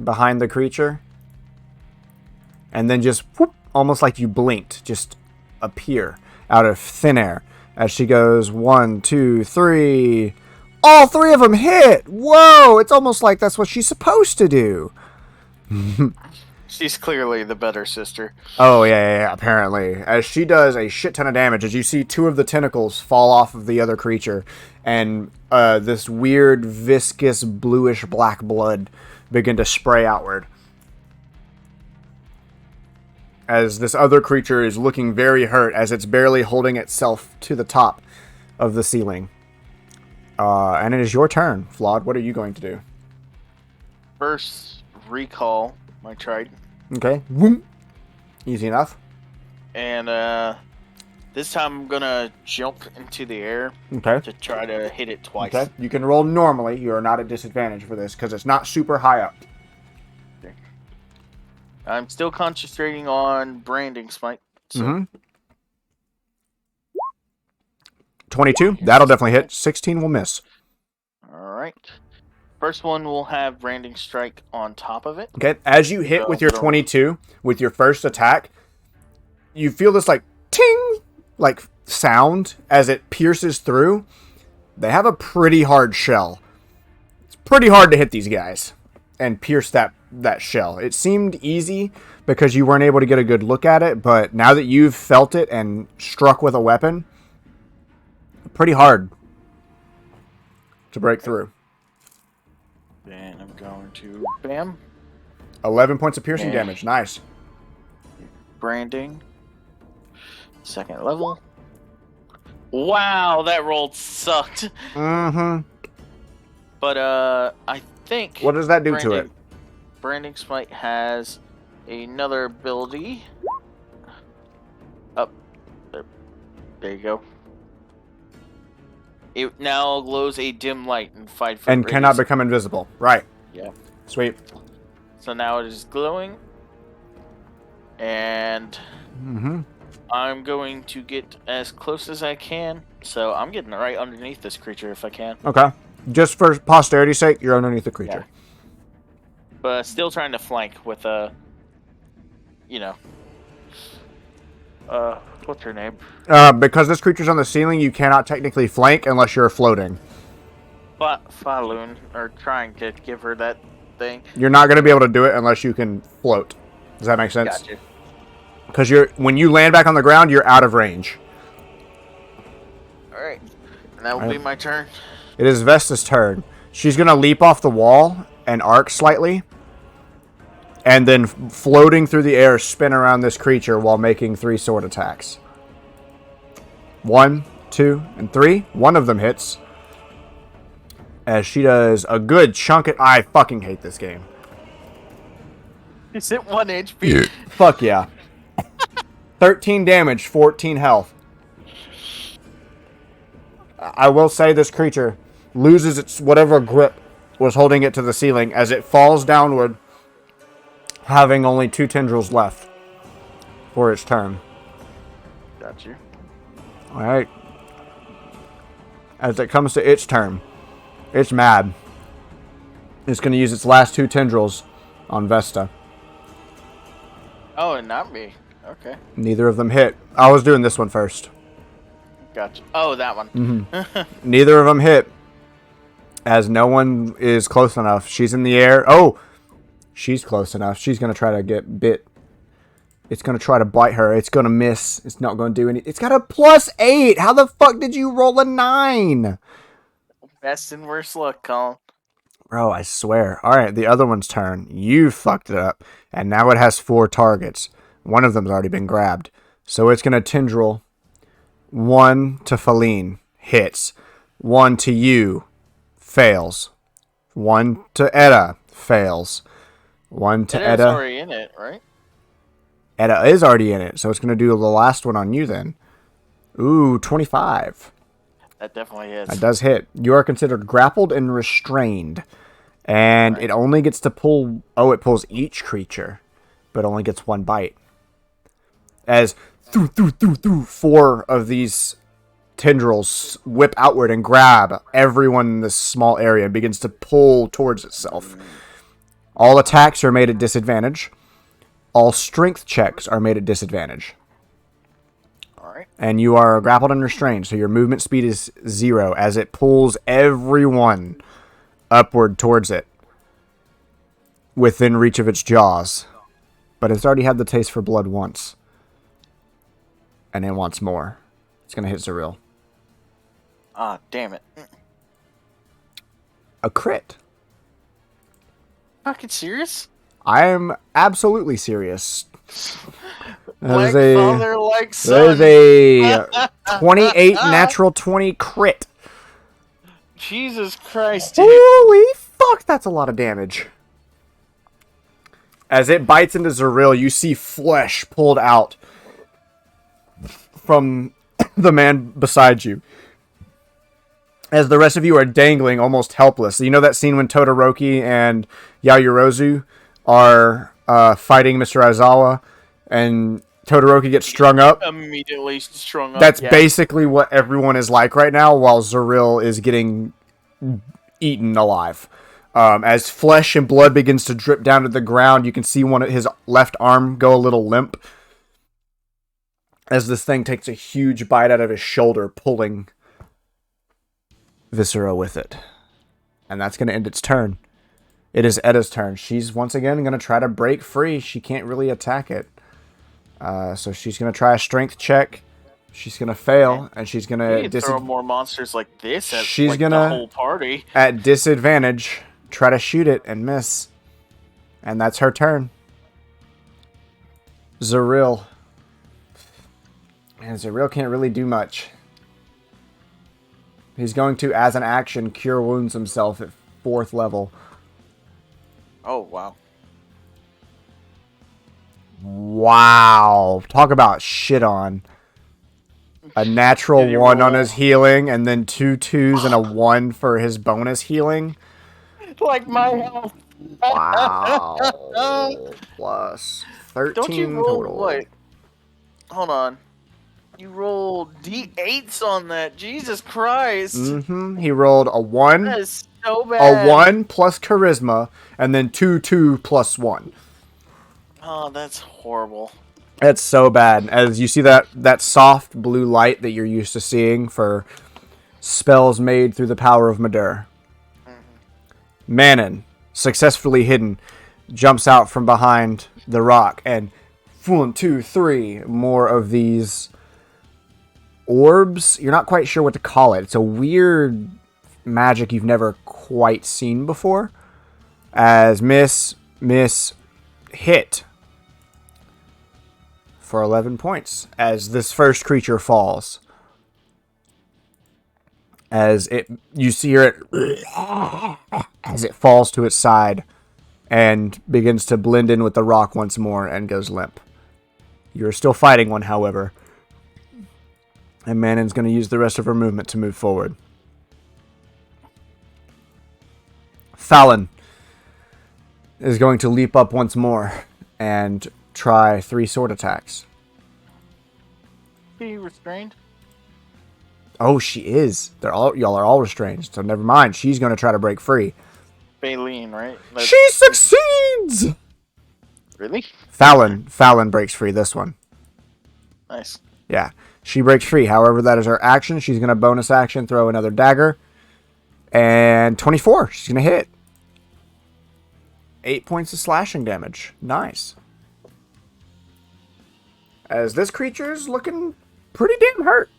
Behind the creature. And then just whoop, almost like you blinked, just appear out of thin air. As she goes 1, 2, 3. All 3 of them hit! Whoa! It's almost like that's what she's supposed to do. She's clearly the better sister. Oh, yeah, apparently. As she does a shit ton of damage, as you see 2 of the tentacles fall off of the other creature, and this weird, viscous, bluish black blood begin to spray outward. As this other creature is looking very hurt, as it's barely holding itself to the top of the ceiling. And it is your turn, Flawed. What are you going to do? First, recall my trident. Okay. Boom. Easy enough. And this time I'm gonna jump into the air Okay. to try to hit it twice. Okay. You can roll normally. You are not at disadvantage for this because it's not super high up. Okay. I'm still concentrating on branding smite. So 22. That'll definitely hit. 16 will miss. Alright. First one will have branding strike on top of it. Okay. As you hit with your 22, with your first attack, you feel this like ting, like sound as it pierces through. They have a pretty hard shell. It's pretty hard to hit these guys and pierce that shell. It seemed easy because you weren't able to get a good look at it, but now that you've felt it and struck with a weapon, pretty hard to break through. Then I'm going to bam. 11 points of piercing damage. Nice. Branding. Second level. Wow, that roll sucked. Mm-hmm. But I think What does that do to it? Branding Smite has another ability. Up there you go. It now glows a dim light in 5 foot And cannot radius. become invisible. Right. Yeah. Sweet. So now it is glowing. And I'm going to get as close as I can. So I'm getting right underneath this creature if I can. Okay. Just for posterity's sake, you're underneath the creature. Yeah. But still trying to flank with a, what's her name? Because this creature's on the ceiling, you cannot technically flank unless you're floating. Falun, or trying to give her that thing. You're not going to be able to do it unless you can float. Does that make sense? Gotcha. Because when you land back on the ground, you're out of range. Alright. And that will be my turn. It is Vesta's turn. She's going to leap off the wall and arc slightly. And then floating through the air, spin around this creature while making 3 sword attacks. 1, 2, and 3. One of them hits. as she does a good chunk of... I fucking hate this game. Is it 1 HP? Fuck yeah. 13 damage, 14 health. I will say this creature loses its whatever grip was holding it to the ceiling as it falls downward, having only 2 tendrils left for its turn. Got you. Alright. As it comes to its turn, it's mad. It's going to use its last 2 tendrils on Vesta. Oh, and not me. Okay. Neither of them hit. I was doing this one first. Gotcha. Oh, that one. Mm-hmm. Neither of them hit, as no one is close enough. She's in the air. Oh! She's close enough. She's going to try to get bit. It's going to try to bite her. It's going to miss. It's not going to do anything. It's got a +8. How the fuck did you roll a 9? Best and worst luck, Colin. Bro, I swear. Alright, the other one's turn. You fucked it up. And now it has 4 targets. One of them's already been grabbed. So it's going to tendril. 1 to Thalaynn. Hits. 1 to you. Fails. 1 to Edda. Fails. 1 to Edda's Edda. already in it, right? Edda is already in it. So it's going to do the last one on you then. Ooh, 25. That definitely hits. That does hit. You are considered grappled and restrained. And it only gets to pull... Oh, it pulls each creature. But only gets 1 bite. As 4 of these tendrils whip outward and grab everyone in this small area and begins to pull towards itself. All attacks are made at disadvantage. All strength checks are made at disadvantage. Alright. And you are grappled and restrained, so your movement speed is 0 as it pulls everyone upward towards it within reach of its jaws. But it's already had the taste for blood once. And it wants more. It's going to hit Zeril. Ah, damn it. A crit. Fucking serious? I am absolutely serious. Like father, like That son. is a 28 natural 20 crit. Jesus Christ, dude. Holy fuck, that's a lot of damage. As it bites into Zeril, you see flesh pulled out from the man beside you. As the rest of you are dangling, almost helpless. You know that scene when Todoroki and Yayorozu are fighting Mr. Aizawa, and Todoroki gets strung up? Immediately strung up. That's basically what everyone is like right now, while Zeril is getting eaten alive. As flesh and blood begins to drip down to the ground, you can see his left arm go a little limp. As this thing takes a huge bite out of his shoulder, pulling Viscera with it. And that's going to end its turn. It is Edda's turn. She's once again going to try to break free. She can't really attack it. So she's going to try a strength check. She's going to fail, and she's going to... throw more monsters like this at she's like, gonna, the whole party. At disadvantage, try to shoot it and miss. And that's her turn. Zeril. And Zeril can't really do much. He's going to, as an action, Cure Wounds himself at 4th level. Oh, wow. Wow. Talk about shit on. A natural 1 on his healing, and then 2 2s and a 1 for his bonus healing. Like my health. Wow. Plus 13 Don't you roll total. what? Hold on. You rolled D8s on that. Jesus Christ. Mm-hmm. He rolled a 1. That is so bad. A 1 plus charisma, and then 2 2 plus 1. Oh, that's horrible. It's so bad. As you see that soft blue light that you're used to seeing for spells made through the power of Madur. Manon, successfully hidden, jumps out from behind the rock, and 1, 2, 3 more of these orbs. You're not quite sure what to call it. It's a weird magic you've never quite seen before. As miss, hit for 11 points as this first creature falls. As you see it as it falls to its side and begins to blend in with the rock once more and goes limp. You're still fighting one, however. And Manon's going to use the rest of her movement to move forward. Thalaynn is going to leap up once more and try 3 sword attacks. Be restrained. Oh, she is. Y'all are all restrained, so never mind. She's going to try to break free. Baleen, right? She succeeds! Really? Thalaynn breaks free this one. Nice. Yeah, she breaks free. However, that is her action. She's going to bonus action, throw another dagger. And 24. She's going to hit. 8 points of slashing damage. Nice. As this creature's looking pretty damn hurt.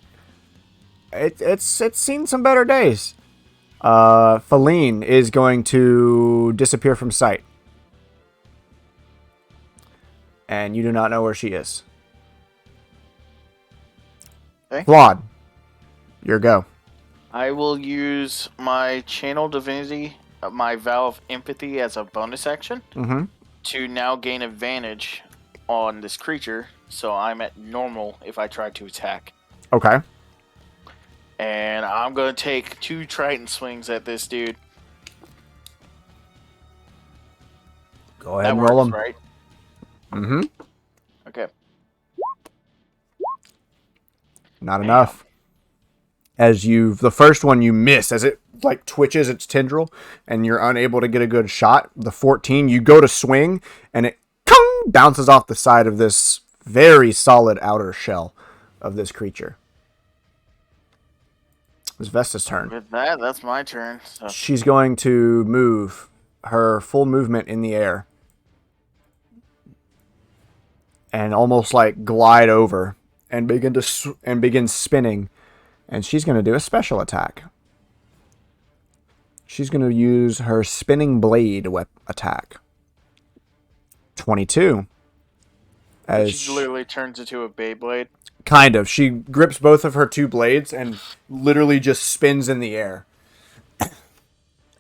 It's seen some better days. Thalaynn is going to disappear from sight. And you do not know where she is. Okay. Flawed. Your go. I will use my Channel Divinity, my Vow of Empathy as a bonus action to now gain advantage on this creature. So I'm at normal if I try to attack. Okay. And I'm going to take 2 Trident swings at this dude. Go ahead That and roll works, them. right? Mm-hmm. Okay. Not enough. As the first one you miss, as it like twitches its tendril, and you're unable to get a good shot. The 14, you go to swing, and it bounces off the side of this very solid outer shell of this creature. It's Vesta's turn. With that, that's my turn. So. She's going to move her full movement in the air and almost like glide over and begin spinning. And she's going to do a special attack. She's going to use her spinning blade attack. 22. As she literally turns into a Beyblade. Kind of. She grips both of her 2 blades and literally just spins in the air.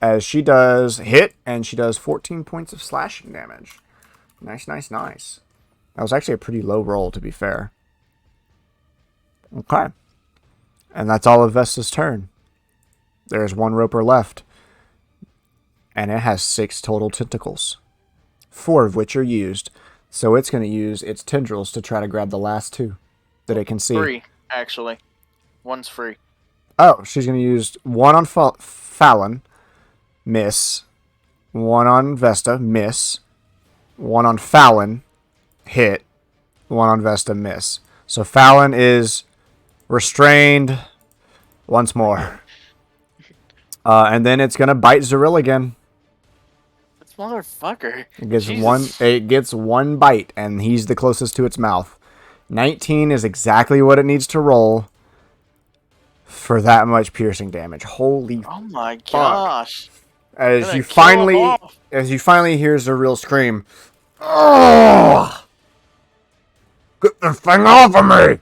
As she does hit, and she does 14 points of slashing damage. Nice, nice, nice. That was actually a pretty low roll, to be fair. Okay. And that's all of Vesta's turn. There's 1 roper left. And it has 6 total tentacles. 4 of which are used. So it's going to use its tendrils to try to grab the last 2 that it can see. 3, actually. 1's free. Oh, she's going to use 1 on Thalaynn. Miss. 1 on Vesta. Miss. 1 on Thalaynn. Hit. 1 on Vesta. Miss. So Thalaynn is restrained once more. And then it's going to bite Zeril again. This motherfucker. It gets Jesus. It gets 1 bite, and he's the closest to its mouth. 19 is exactly what it needs to roll for that much piercing damage. Holy Oh my fuck. gosh. As you kill him off. finally hear Zeril scream, "Ugh! Get the thing off of me!"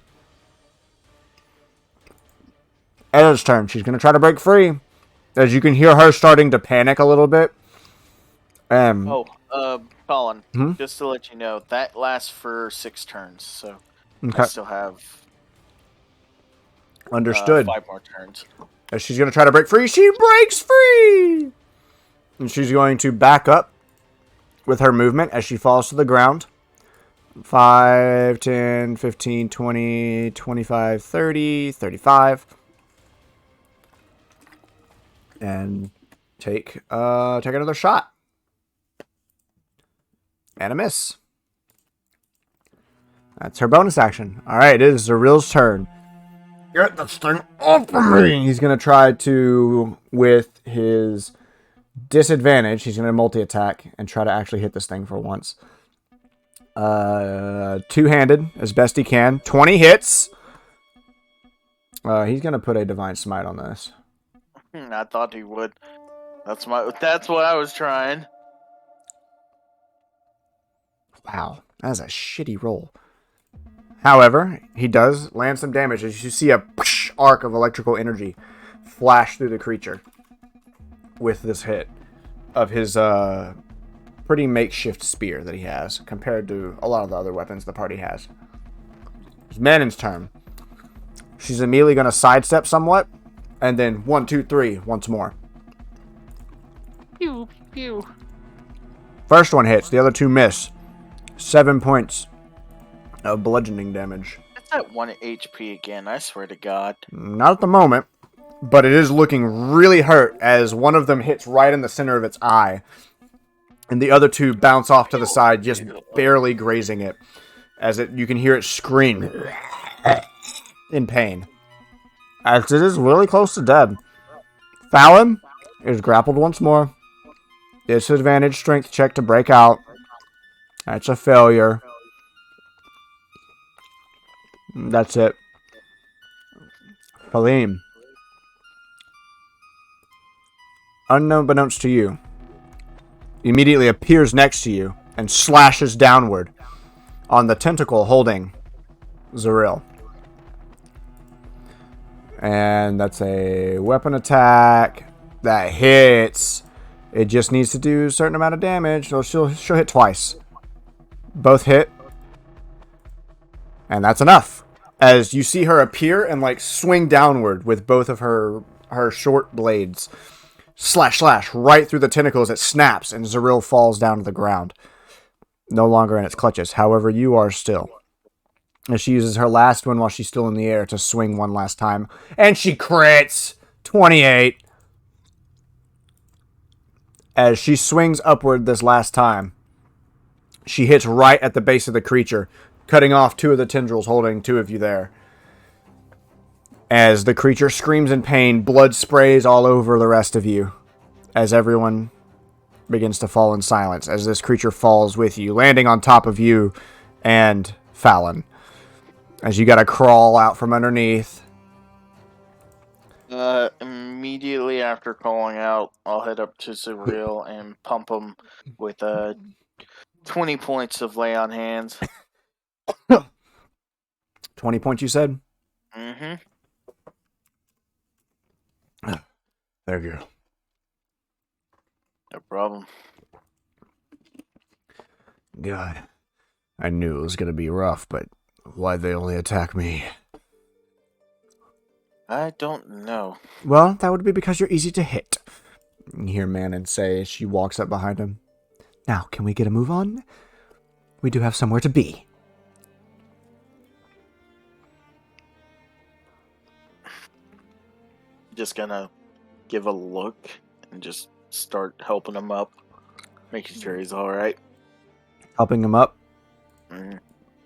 Eyoh's turn. She's going to try to break free. As you can hear her starting to panic a little bit. Colin, Hmm? just to let you know, that lasts for 6 turns, so Okay. I still have Understood. 5 more turns. As she's going to try to break free, she breaks free! And she's going to back up with her movement as she falls to the ground. 5, 10, 15, 20, 25, 30, 35. And take another shot. And a miss. That's her bonus action. Alright, it is Zeril's turn. Get this thing off of me! He's going to try to, with his disadvantage, he's going to multi-attack and try to actually hit this thing for once. Two-handed, as best he can. 20 hits! He's going to put a Divine Smite on this. I thought he would. That's what I was trying. Wow, that is a shitty roll. However, he does land some damage as you see a arc of electrical energy flash through the creature with this hit of his pretty makeshift spear that he has compared to a lot of the other weapons the party has. It's Manon's turn. She's immediately going to sidestep somewhat, and then 1, 2, 3 once more. Pew, pew. First one hits, the other 2 miss. 7 points of bludgeoning damage. That's that 1 HP again, I swear to God. Not at the moment, but it is looking really hurt as one of them hits right in the center of its eye, and the other 2 bounce off to the side, just barely grazing it, as you can hear it scream in pain, as it is really close to dead. Thalaynn is grappled once more. Disadvantage strength check to break out. That's a failure. That's it. Thalaynn. Unbeknownst to you, immediately appears next to you and slashes downward on the tentacle holding Zariel. And that's a weapon attack that hits. It just needs to do a certain amount of damage, so she'll hit twice. Both hit. And that's enough. As you see her appear and like swing downward with both of her short blades. Slash, slash, right through the tentacles. It snaps and Zariel falls down to the ground. No longer in its clutches. However, you are still. As she uses her last one while she's still in the air to swing one last time. And she crits! 28. As she swings upward this last time, she hits right at the base of the creature, cutting off 2 of the tendrils holding 2 of you there. As the creature screams in pain, blood sprays all over the rest of you. As everyone begins to fall in silence, as this creature falls with you, landing on top of you and Fallon. As you gotta crawl out from underneath. Immediately after calling out, I'll head up to Zariel and pump him with 20 points of lay on hands. 20 points, you said? Mm-hmm. Thank you. No problem. God. I knew it was gonna be rough, but why'd they only attack me? I don't know. Well, that would be because you're easy to hit. You hear Manon say as she walks up behind him. Now, can we get a move on? We do have somewhere to be. Just gonna give a look and just start helping him up. Making sure he's alright. Helping him up. Mm-hmm.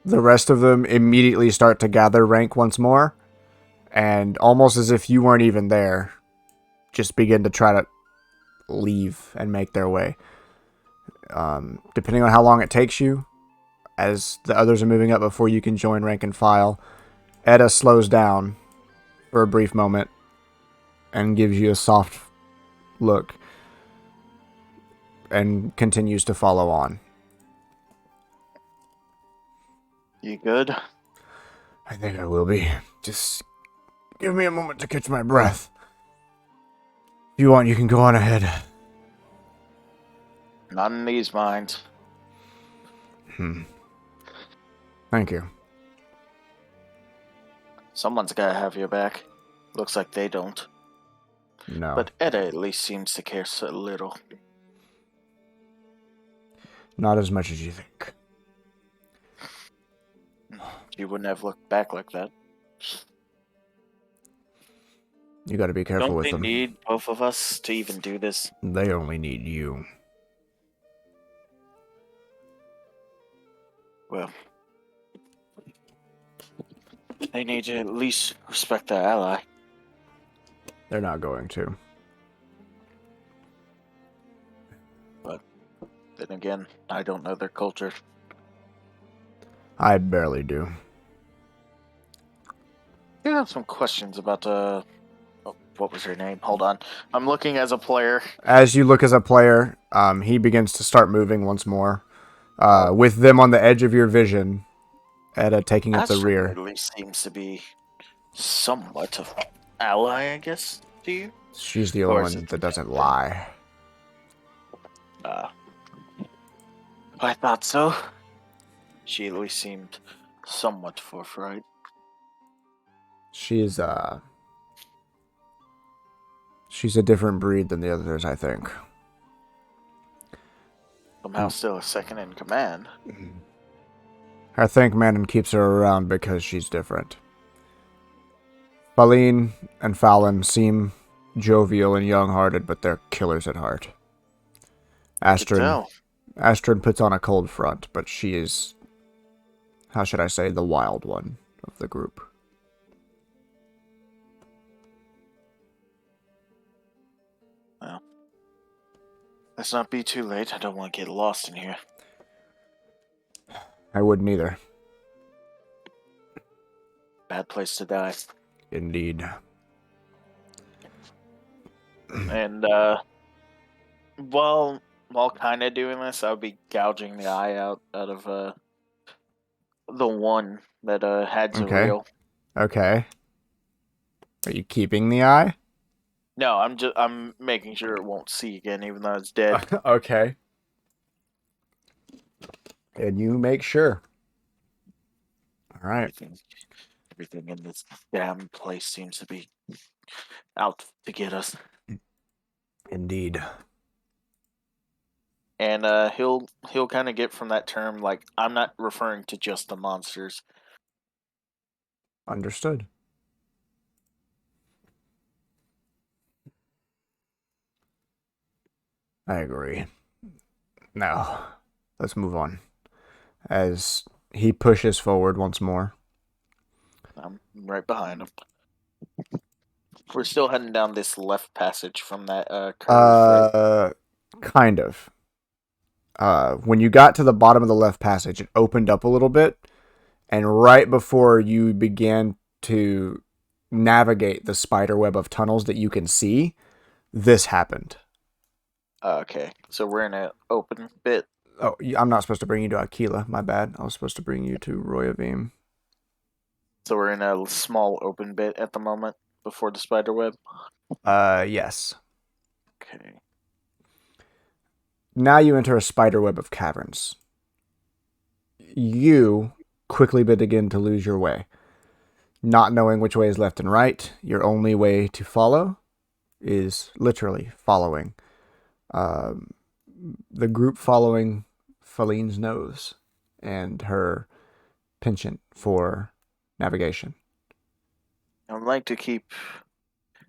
The rest of them immediately start to gather rank once more. And almost as if you weren't even there, just begin to try to leave and make their way. Depending on how long it takes you, as the others are moving up before you can join rank and file, Edda slows down for a brief moment and gives you a soft look and continues to follow on. You good? I think I will be. Just give me a moment to catch my breath. If you want, you can go on ahead. Not in these minds. Thank you. Someone's gotta have your back. Looks like they don't. No. But Edda at least seems to care so little. Not as much as you think. She wouldn't have looked back like that. You gotta be careful Don't with they them. need both of us to even do this? They only need you. Well, they need to at least respect their ally. They're not going to. But then again, I don't know their culture. I barely do. I have some questions about what was her name? Hold on. I'm looking as a player. As you look as a player, he begins to start moving once more. With them on the edge of your vision, Edda taking up the rear. At least seems to be somewhat of ally, I guess. to you? She's the Or only is one it that doesn't Captain? lie. I thought so. She at least seemed somewhat forthright. She's a different breed than the others, I think. Somehow still a second in command. I think Manon keeps her around because she's different. Thalaynn and Fallon seem jovial and young-hearted, but they're killers at heart. Astrid puts on a cold front, but she is, how should I say, the wild one of the group. Well, let's not be too late. I don't want to get lost in here. I wouldn't either. Bad place to die. Indeed. And, while kind of doing this, I'll be gouging the eye out of, the one that, had Zariel. Okay. Are you keeping the eye? No, I'm making sure it won't see again, even though it's dead. Okay. And you make sure. All right. Everything in this damn place seems to be out to get us. Indeed. And he'll kind of get from that term, like, I'm not referring to just the monsters. Understood. I agree. Now, let's move on. As he pushes forward once more. I'm right behind him. We're still heading down this left passage from that curve, right? Kind of. When you got to the bottom of the left passage, it opened up a little bit, and right before you began to navigate the spider web of tunnels that you can see, this happened. Okay, so we're in an open bit. Oh, I'm not supposed to bring you to Aquila. My bad. I was supposed to bring you to Royavim. So we're in a small open bit at the moment before the spider web? Yes. Okay. Now you enter a spider web of caverns. You quickly begin to lose your way. Not knowing which way is left and right, your only way to follow is literally following. The group following Faleen's nose and her penchant for navigation. I'd like to keep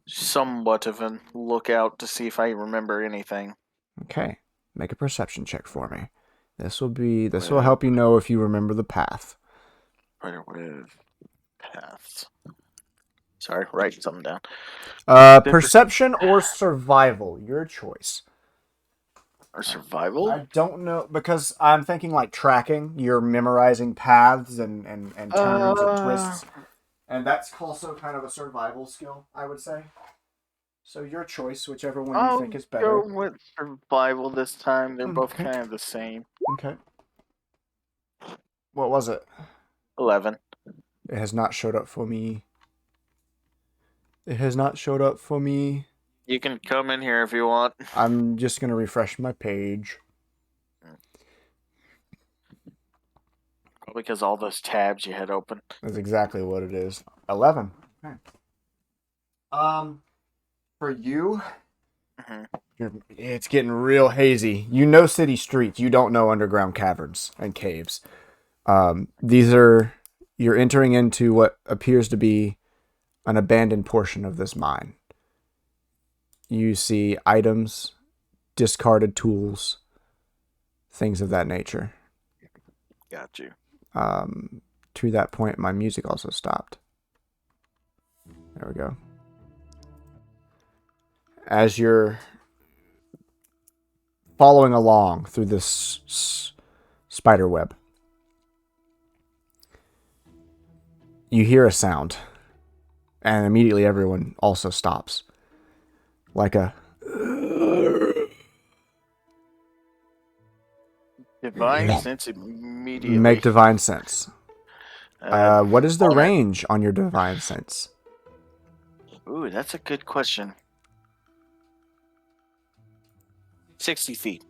somewhat of a lookout to see if I remember anything. Okay, make a perception check for me. This will help you know if you remember the path. Spider web paths. Sorry, writing something down. Perception or survival, your choice. Or survival? I don't know, because I'm thinking like tracking. You're memorizing paths and turns and twists. And that's also kind of a survival skill, I would say. So your choice, whichever one you think is better. I'll go with survival this time. They're both kind of the same. Okay. What was it? 11. It has not showed up for me. It has not showed up for me. You can come in here if you want. I'm just going to refresh my page. Probably because all those tabs you had open. That's exactly what it is. 11. Okay. For you, it's getting real hazy. You know city streets. You don't know underground caverns and caves. You're entering into what appears to be an abandoned portion of this mine. You see items, discarded tools, things of that nature. Got you. To that point, my music also stopped. There we go. As you're following along through this spider web, you hear a sound, and immediately everyone also stops. Like a Divine sense immediately. make divine sense. What is the on it. range on your divine sense? Ooh, that's a good question. 60 feet.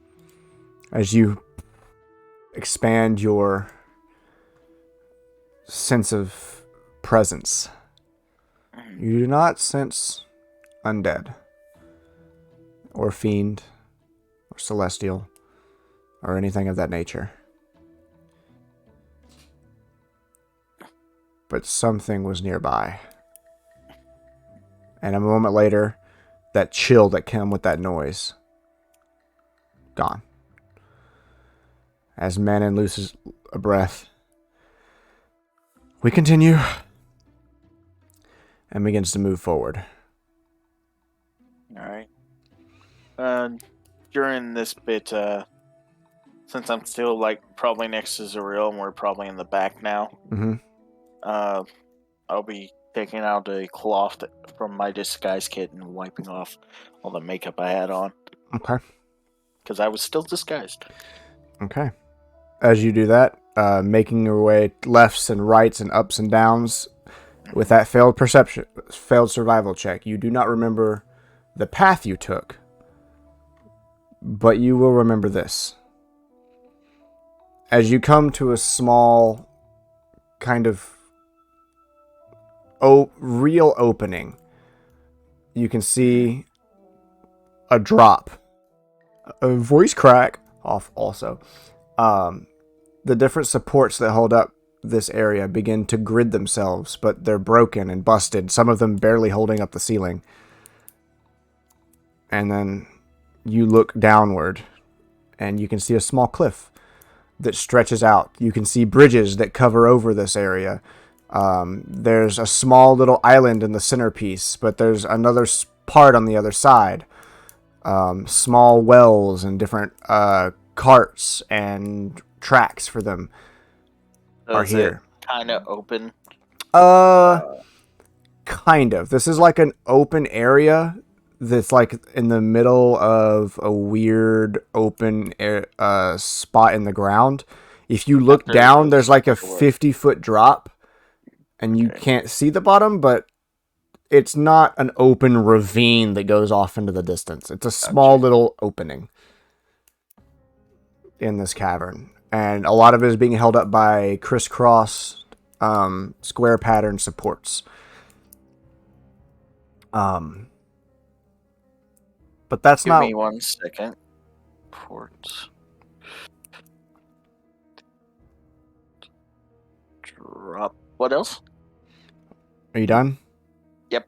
As you expand your sense of presence, you do not sense undead, or fiend, or celestial, or anything of that nature. But something was nearby. And a moment later, that chill that came with that noise, gone. As Manon loses a breath, we continue and begins to move forward. Alright. During this bit, since I'm still probably next to Zuriel and we're probably in the back now, I'll be taking out a cloth from my disguise kit and wiping off all the makeup I had on. Okay. Because I was still disguised. Okay. As you do that, making your way lefts and rights and ups and downs with that failed survival check, you do not remember the path you took, but you will remember this. As you come to a small kind of real opening, you can see a drop, a voice crack off also. The different supports that hold up this area begin to grid themselves, but they're broken and busted, some of them barely holding up the ceiling. And then you look downward, and you can see a small cliff that stretches out. You can see bridges that cover over this area. There's a small little island in the centerpiece, but there's another part on the other side. Small wells and different carts and tracks for them are here. Kind of open. Kind of. This is like an open area that's like in the middle of a weird open spot in the ground. If you look down, there's like a 50-foot drop, and you can't see the bottom, but it's not an open ravine that goes off into the distance. It's a small little opening in this cavern. And a lot of it is being held up by crisscross square pattern supports. But that's Give not... me 1 second. Ports. Drop. What else? Are you done? Yep.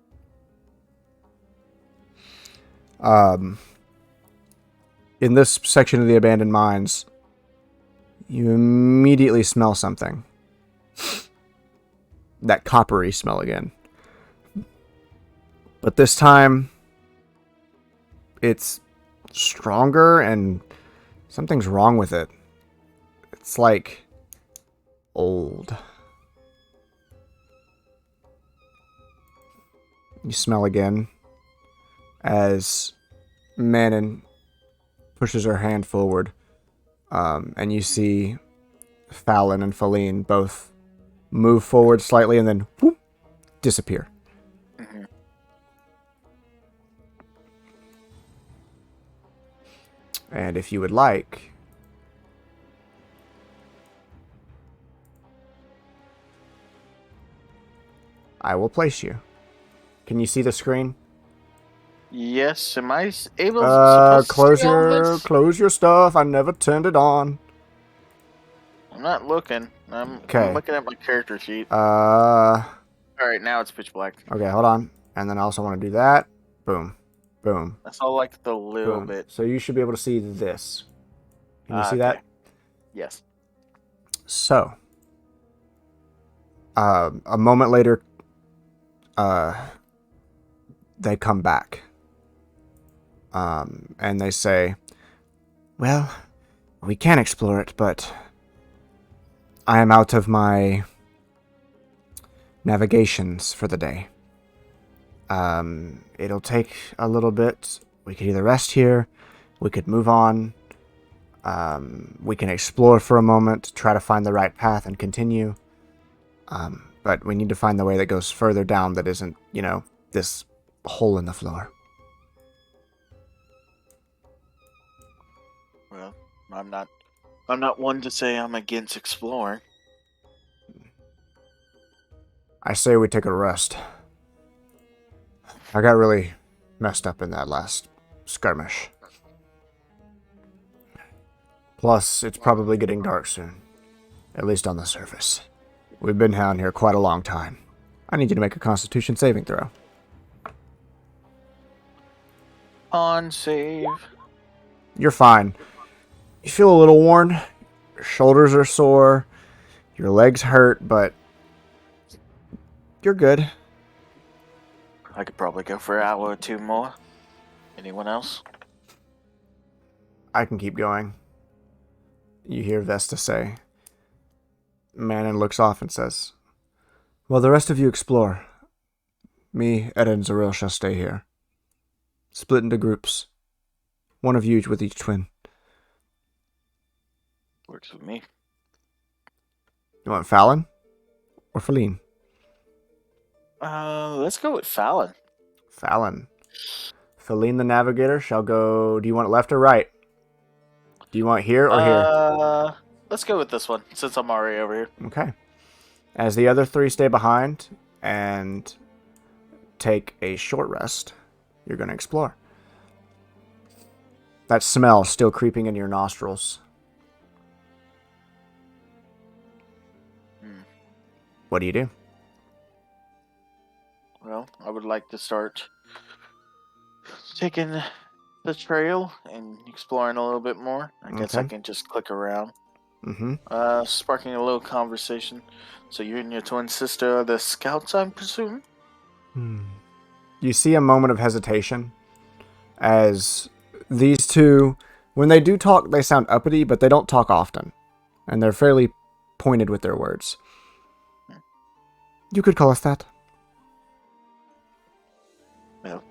In this section of the abandoned mines, you immediately smell something. That coppery smell again. But this time, it's stronger and something's wrong with it. It's like old. You smell again as Manon pushes her hand forward, and you see Thalaynn and Thalaynn both move forward slightly and then whoop, disappear. Mm-hmm. And if you would like, I will place you. Can you see the screen? Yes. Am I able to close your stuff. I never turned it on. I'm not looking. I'm looking at my character sheet. Alright, now it's pitch black. Okay, hold on. And then I also want to do that. Boom. Boom. That's all like the little Boom. bit. So you should be able to see this. Can you see that? Yes. So, a moment later, they come back. And they say, well, we can explore it, but I am out of my navigations for the day. It'll take a little bit. We could either rest here, we could move on, we can explore for a moment, try to find the right path and continue. But we need to find the way that goes further down that isn't, this hole in the floor. I'm not one to say I'm against exploring. I say we take a rest. I got really messed up in that last skirmish. Plus, it's probably getting dark soon. At least on the surface. We've been down here quite a long time. I need you to make a Constitution saving throw. On save. You're fine. You feel a little worn. Your shoulders are sore. Your legs hurt, but you're good. I could probably go for an hour or two more. Anyone else? I can keep going. You hear Vesta say. Manon looks off and says, well, the rest of you explore. Me, Ed, and Zaril shall stay here. Split into groups. One of you with each twin. Works with me. You want Fallon? Or Feline? Let's go with Fallon. Fallon. Feline the Navigator shall go... Do you want it left or right? Do you want here or here? Let's go with this one, since I'm already over here. Okay. As the other three stay behind and take a short rest, you're going to explore. That smell still creeping in your nostrils. What do you do? Well, I would like to start taking the trail and exploring a little bit more. I guess I can just click around. Sparking a little conversation. So you and your twin sister are the scouts, I'm presuming? You see a moment of hesitation as these two, when they do talk, they sound uppity, but they don't talk often. And they're fairly pointed with their words. You could call us that. Well,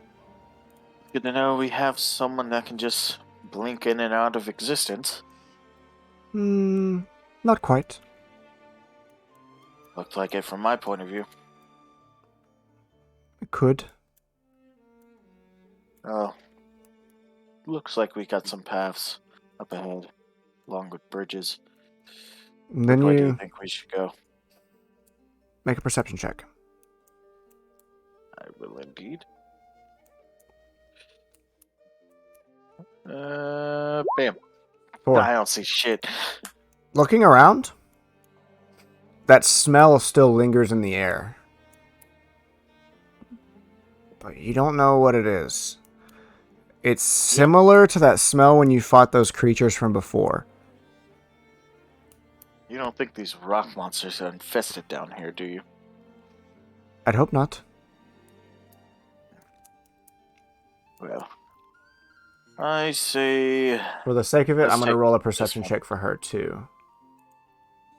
good to know we have someone that can just blink in and out of existence. Not quite. Looked like it from my point of view. It could. Oh. Looks like we got some paths up ahead, along with bridges. Then Where do you think we should go? Make a perception check. I will indeed. Bam. 4. I don't see shit. Looking around, that smell still lingers in the air. But you don't know what it is. It's similar to that smell when you fought those creatures from before. You don't think these rock monsters are infested down here, do you? I'd hope not. Well, I say... For the sake of it, Let's I'm going to take roll a this perception one. check for her, too.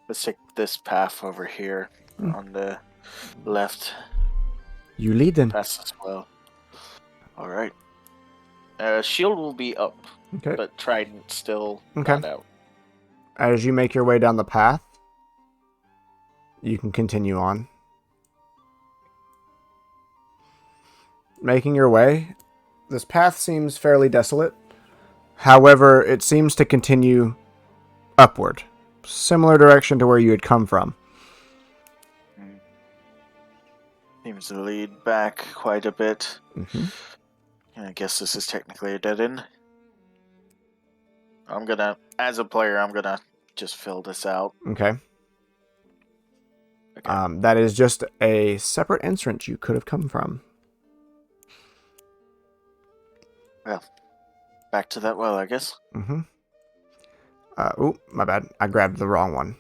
Let's take this path over here on the left. You lead then. Pass as well. Alright. Shield will be up, Okay. but Trident still Okay. not out. As you make your way down the path, you can continue on. Making your way, this path seems fairly desolate. However, it seems to continue upward. Similar direction to where you had come from. Seems to lead back quite a bit. Mm-hmm. I guess this is technically a dead end. I'm gonna, as a player, I'm gonna just fill this out. Okay. Okay. That is just a separate entrance you could have come from. Well, back to that well, I guess. Mm-hmm. Oh, my bad. I grabbed the wrong one.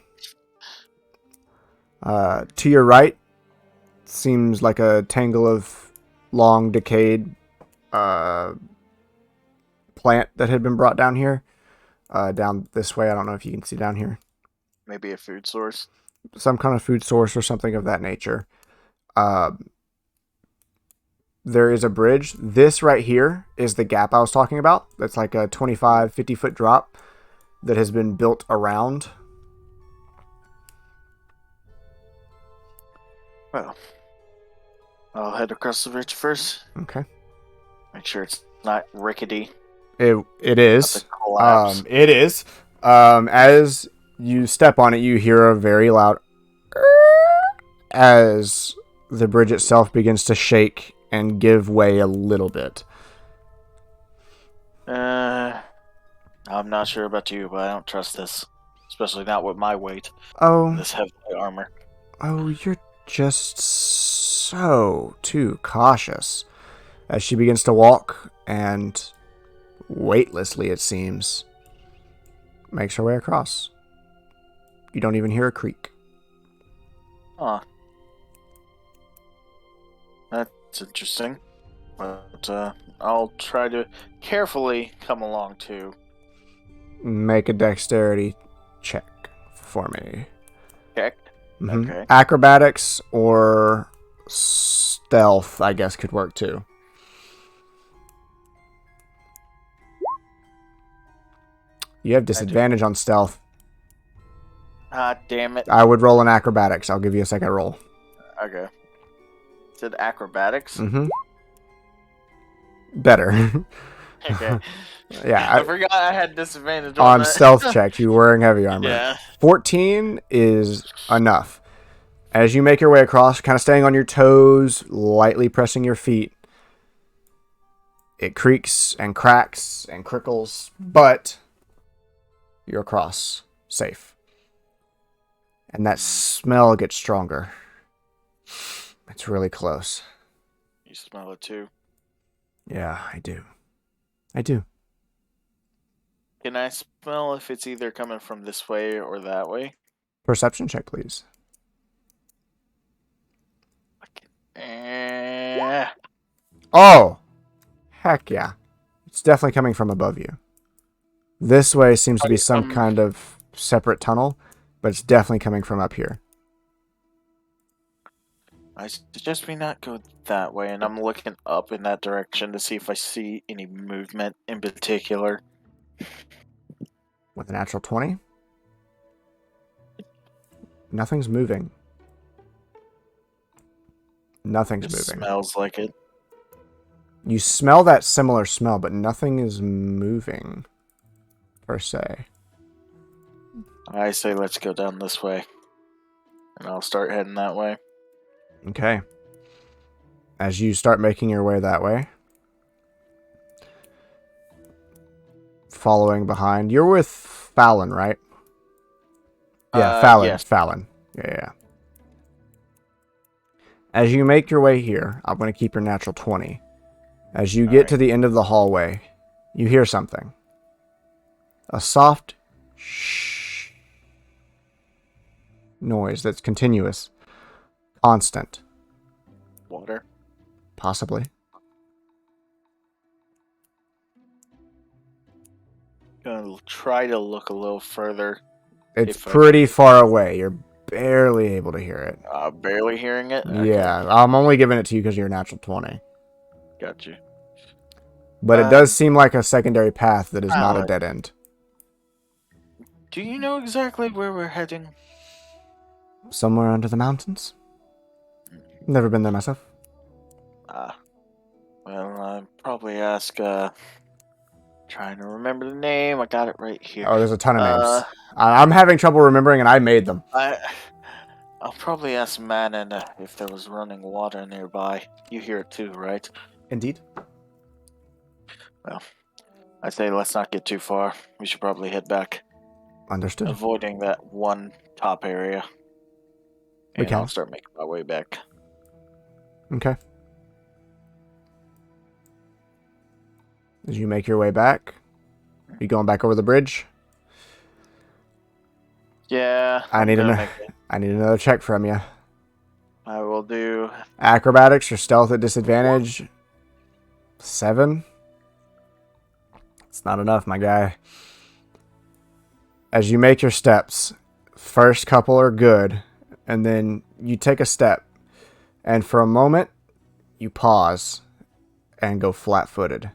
To your right, seems like a tangle of long decayed plant that had been brought down here. Down this way, I don't know if you can see down here. Maybe a food source. Some kind of food source or something of that nature. There is a bridge. This right here is the gap I was talking about. That's like a 25, 50-foot drop that has been built around. Well, I'll head across the bridge first. Okay. Make sure it's not rickety. It is. Collapse. It is. As you step on it, you hear a very loud as the bridge itself begins to shake and give way a little bit. I'm not sure about you, but I don't trust this. Especially not with my weight. Oh. And this heavy armor. Oh, you're just so too cautious. As she begins to walk, and weightlessly it seems, makes her way across. You don't even hear a creak. Huh. That's interesting. But I'll try to carefully come along too. Make a dexterity check for me. Check. Mm-hmm. Okay. Acrobatics or stealth, I guess, could work too. You have disadvantage on stealth. Ah, damn it. I would roll an acrobatics. I'll give you a second roll. Okay. Is it acrobatics? Mm-hmm. Better. Okay. Yeah. I forgot I had disadvantage on that. stealth checks. You wearing heavy armor. Yeah. 14 is enough. As you make your way across, kind of staying on your toes, lightly pressing your feet, it creaks and cracks and crickles, but you're across, safe. And that smell gets stronger. It's really close. You smell it too. Yeah, I do. I do. Can I smell if it's either coming from this way or that way? Perception check, please. Oh! Heck yeah. It's definitely coming from above you. This way seems to be some kind of separate tunnel, but it's definitely coming from up here. I suggest we not go that way, and I'm looking up in that direction to see if I see any movement in particular. With a natural 20? Nothing's moving. Nothing's It moving. Smells like it. You smell that similar smell, but nothing is moving, per se. I say let's go down this way, and I'll start heading that way. Okay. As you start making your way that way, following behind, you're with Thalaynn, right? Yeah, Thalaynn. Yes. Thalaynn. Yeah. As you make your way here, I'm going to keep your natural 20. As you get to the end of the hallway, you hear something. A soft shh noise that's continuous. Constant. Water. Possibly. Gonna try to look a little further. It's pretty far away. You're barely able to hear it. Barely hearing it? Okay. Yeah, I'm only giving it to you because you're natural 20. Got you. But it does seem like a secondary path that is not a ALOT. dead end. Do you know exactly where we're heading? Somewhere under the mountains? Never been there myself. Well, I'd probably ask, trying to remember the name. I got it right here. Oh, there's a ton of names. I'm having trouble remembering, and I made them. I'll probably ask Manon if there was running water nearby. You hear it too, right? Indeed. Well, I say let's not get too far. We should probably head back. Understood. Avoiding that one top area. And I'll start making my way back. Okay. As you make your way back, you going back over the bridge? Yeah. I need another check from you. I will do Acrobatics or stealth at disadvantage. 7. It's not enough, my guy. As you make your steps, first couple are good, and then you take a step, and for a moment, you pause and go flat-footed.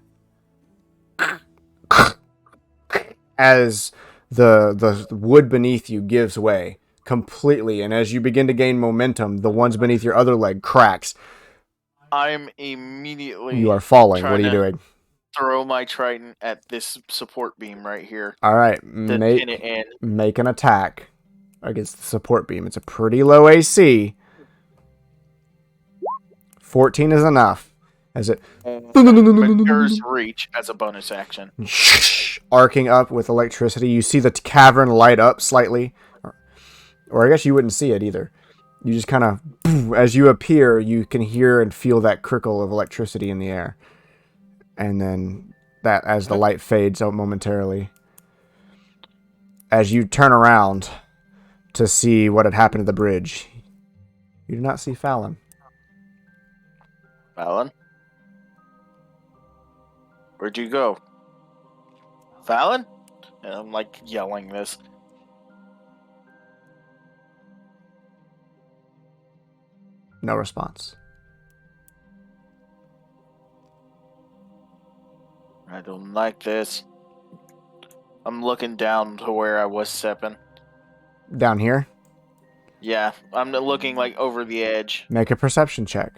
As the wood beneath you gives way completely, and as you begin to gain momentum, the ones beneath your other leg cracks. I'm immediately... You are falling. What are you doing? throw my trident at this support beam right here. All right, To pin it in. make an attack against the support beam. It's a pretty low AC. 14 is enough. As it Matures reach as a bonus action. arcing up with electricity, you see the cavern light up slightly, or I guess you wouldn't see it either. You just kind of, as you appear, you can hear and feel that trickle of electricity in the air, and then that as the light fades out momentarily. As you turn around to see what had happened to the bridge, you do not see Fallon. Fallon? Where'd you go? Fallon? And I'm like yelling this. No response. I don't like this. I'm looking down to where I was stepping. Down here? Yeah, I'm looking like over the edge. Make a perception check.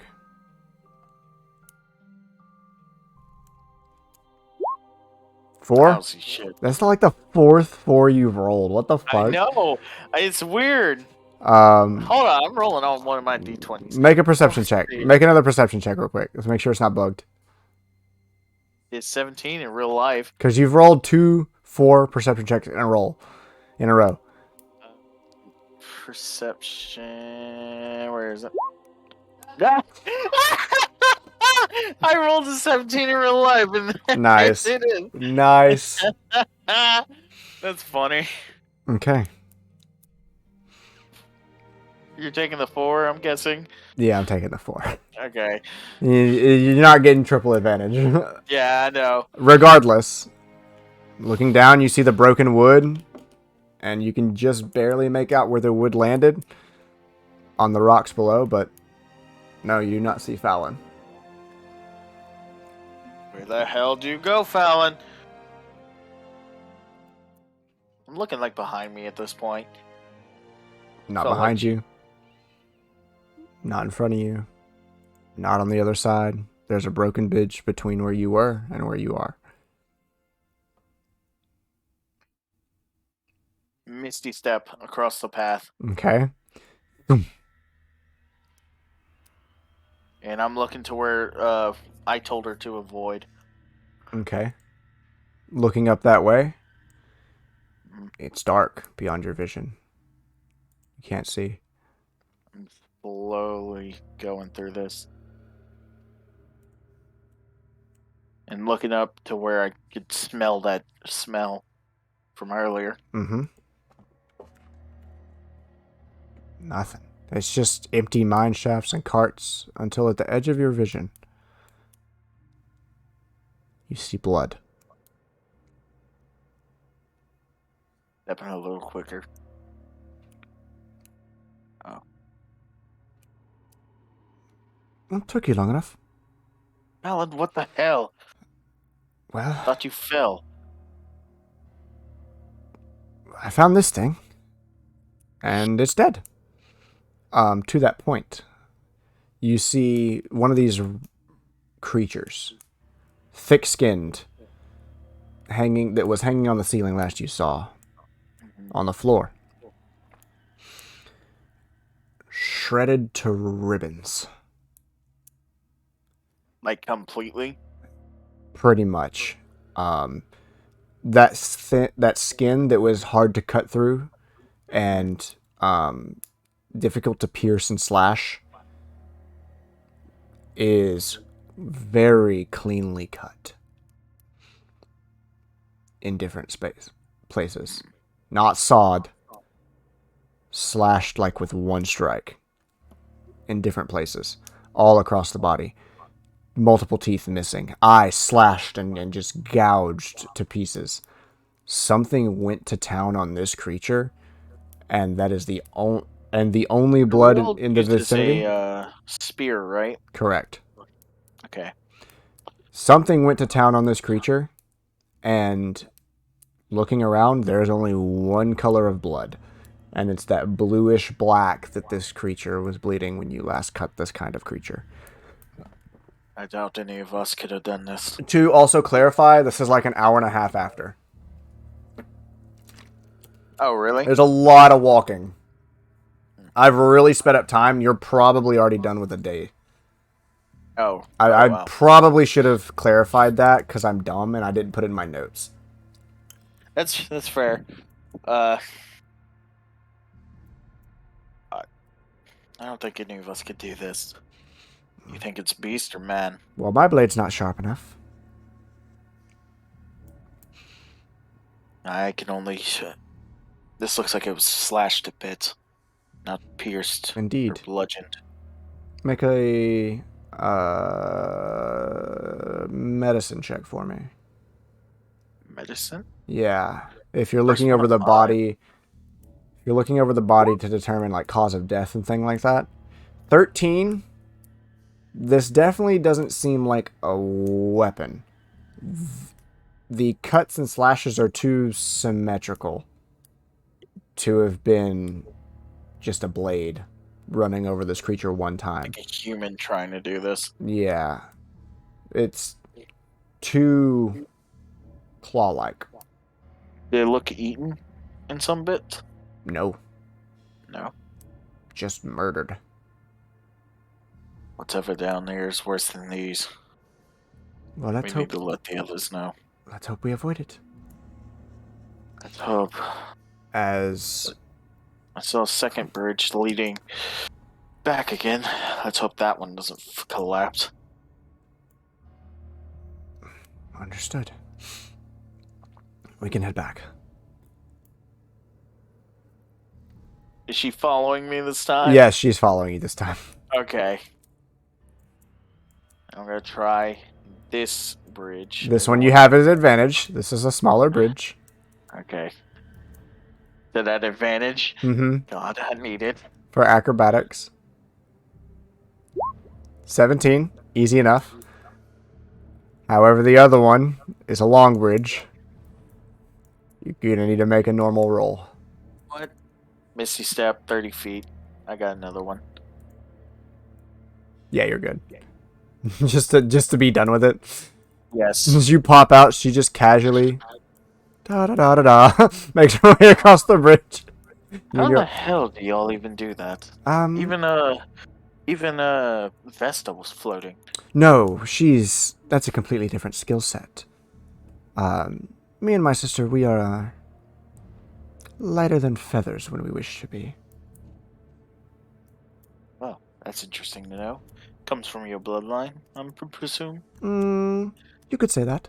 4? I don't see shit. That's not like the 4th 4 you've rolled. What the fuck? I know. It's weird. Hold on, I'm rolling on one of my d20s. Make a perception check. Make another perception check real quick. Let's make sure it's not bugged. It's 17 in real life. Because you've rolled 2 4 perception checks in a row. Perception. Where is it? I rolled a 17 in real life, and Nice. I did it. Nice. That's funny. Okay. You're taking the 4, I'm guessing. Yeah, I'm taking the 4. Okay. You're not getting triple advantage. Yeah, I know. Regardless, looking down, you see the broken wood, and you can just barely make out where the wood landed on the rocks below, but no, you do not see Fallon. Where the hell do you go, Fallon? I'm looking like behind me at this point. Not Felt behind like- you. Not in front of you. Not on the other side. There's a broken bridge between where you were and where you are. Misty step across the path. Okay. And I'm looking to where I told her to avoid. Okay. Looking up that way. It's dark beyond your vision. You can't see. I'm slowly going through this. And looking up to where I could smell that smell from earlier. Mm-hmm. Nothing. It's just empty mine shafts and carts until at the edge of your vision, you see blood. Stepping a little quicker. Oh. It took you long enough. Alan, what the hell? Well, Thought you fell. I found this thing, and it's dead. To that point, you see one of these creatures, thick-skinned, that was hanging on the ceiling last you saw, on the floor, shredded to ribbons. Like completely? Pretty much. That skin that was hard to cut through and difficult to pierce and slash is very cleanly cut in different places. Not sawed, slashed like with one strike in different places, all across the body. Multiple teeth missing, eyes slashed and just gouged to pieces. Something went to town on this creature, and that is the only blood in the vicinity. A spear, right? Correct. Okay. Something went to town on this creature, and looking around, there's only one color of blood, and it's that bluish black that this creature was bleeding when you last cut this kind of creature. I doubt any of us could have done this. To also clarify, this is like an hour and a half after. Oh, really? There's a lot of walking. I've really sped up time. You're probably already done with the day. Oh. I Wow. probably should have clarified that because I'm dumb and I didn't put it in my notes. That's fair. I don't think any of us could do this. You think it's beast or man? Well, my blade's not sharp enough. I can only... This looks like it was slashed to bits, not pierced. Indeed. Or bludgeoned. Make a medicine check for me. Medicine? Yeah. If you're looking over the body, to determine like cause of death and thing like that. 13. This definitely doesn't seem like a weapon. The cuts and slashes are too symmetrical to have been just a blade running over this creature one time. Like a human trying to do this. Yeah. It's too claw-like. They look eaten in some bits? No. No. Just murdered. Whatever down there is worse than these. Well, We need to let the others know. Let's hope we avoid it. Let's hope. As I saw a second bridge leading back again. Let's hope that one doesn't collapse. understood. We can head back. Is she following me this time? Yes, she's following you this time. Okay. I'm gonna try this bridge. This one you have as advantage. This is a smaller bridge. Okay. To that advantage? Mm-hmm. God, I need it. For acrobatics. 17. Easy enough. However, the other one is a long bridge. You're gonna need to make a normal roll. What? Misty Step, 30 feet. I got another one. Yeah, you're good. just to be done with it. Yes. As you pop out, she just casually da da da da da makes her way across the bridge. How the hell do y'all even do that? Even Vesta was floating. No, that's a completely different skill set. Me and my sister, we are lighter than feathers when we wish to be. Well, that's interesting to know. Comes from your bloodline, I'm presume. You could say that.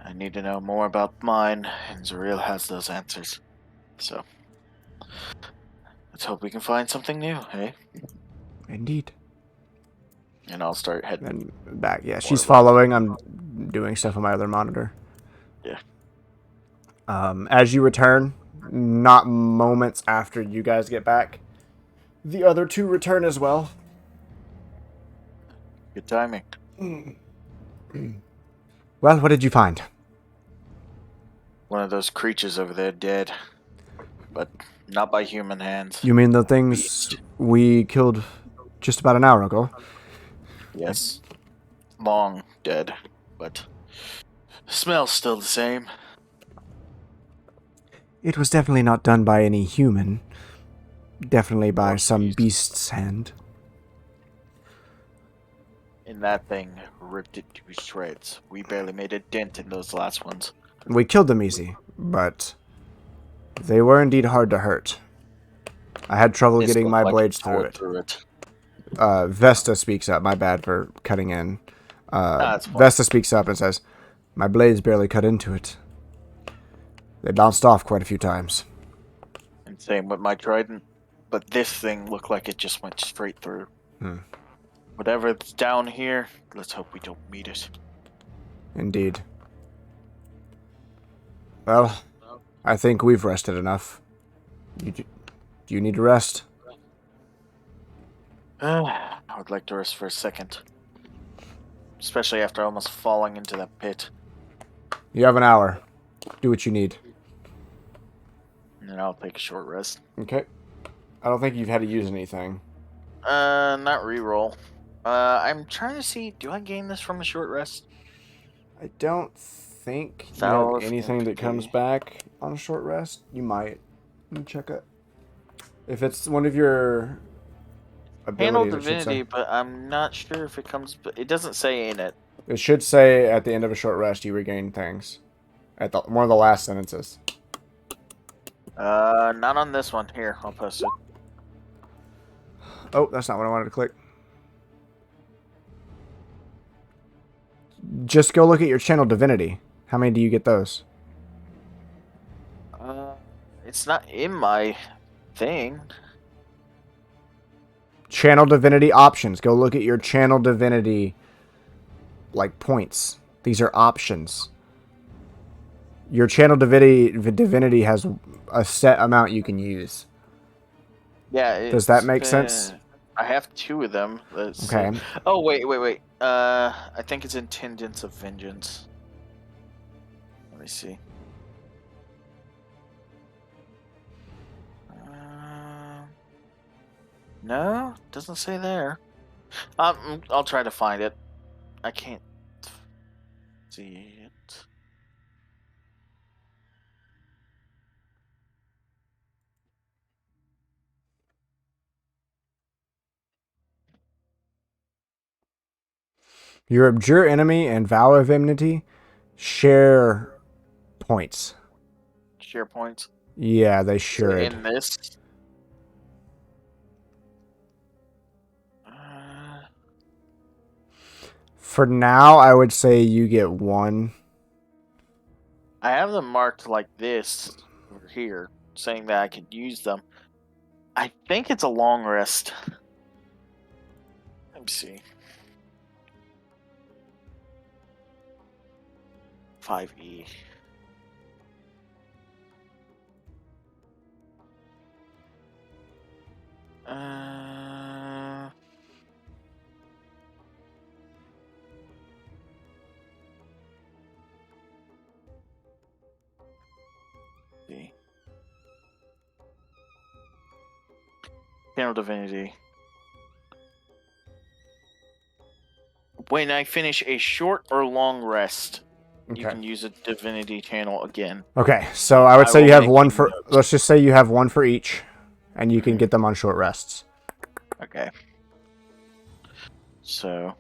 I need to know more about mine, and Zuriel has those answers. So, let's hope we can find something new, hey? Indeed. And I'll start heading And back. Yeah, she's following. I'm doing stuff on my other monitor. Yeah. As you return, not moments after you guys get back, the other two return as well. Good timing. Well, what did you find? One of those creatures over there dead. But not by human hands. You mean the things we killed just about an hour ago? Yes. Long dead, but smells still the same. It was definitely not done by any human. Definitely by some beast's hand. And that thing ripped it to shreds. We barely made a dent in those last ones. We killed them easy, but they were indeed hard to hurt. I had trouble getting my blades through it. Vesta speaks up. My bad for cutting in. Vesta speaks up and says, "My blades barely cut into it. They bounced off quite a few times." And same with my trident. But this thing looked like it just went straight through. Whatever's down here, let's hope we don't meet it. Indeed. Well, I think we've rested enough. Do you need to rest? I would like to rest for a second. Especially after almost falling into that pit. You have an hour. Do what you need. And then I'll take a short rest. Okay. I don't think you've had to use anything. Not reroll. I'm trying to see. Do I gain this from a short rest? I don't think you have Valve anything that comes empathy. back on a short rest. You might. Let me check it. If it's one of your Handle abilities, it should say. divinity, but I'm not sure if it comes. It doesn't say in it. It should say at the end of a short rest you regain things. At one of the last sentences. Not on this one. Here, I'll post it. Oh, that's not what I wanted to click. Just go look at your channel divinity. How many do you get those? It's not in my thing. Channel divinity options. Go look at your channel divinity, like, points. These are options. Your channel divinity has a set amount you can use. Yeah. Does that make sense? I have 2 of them. Let's Okay. see. Oh wait. I think it's Intendants of Vengeance. Let me see. No, doesn't say there. I'll try to find it. I can't see it. Your abjure enemy and vow of enmity share points. Share points. Yeah, they Is it should. in this? For now, I would say you get 1. I have them marked like this over here, saying that I could use them. I think it's a long rest. Let me see. 5E. See. Channel Divinity. When I finish a short or long rest, you can use a Divinity channel again. Okay, so I would say you have make 1 for. notes. Let's just say you have 1 for each, and you can get them on short rests. Okay. So,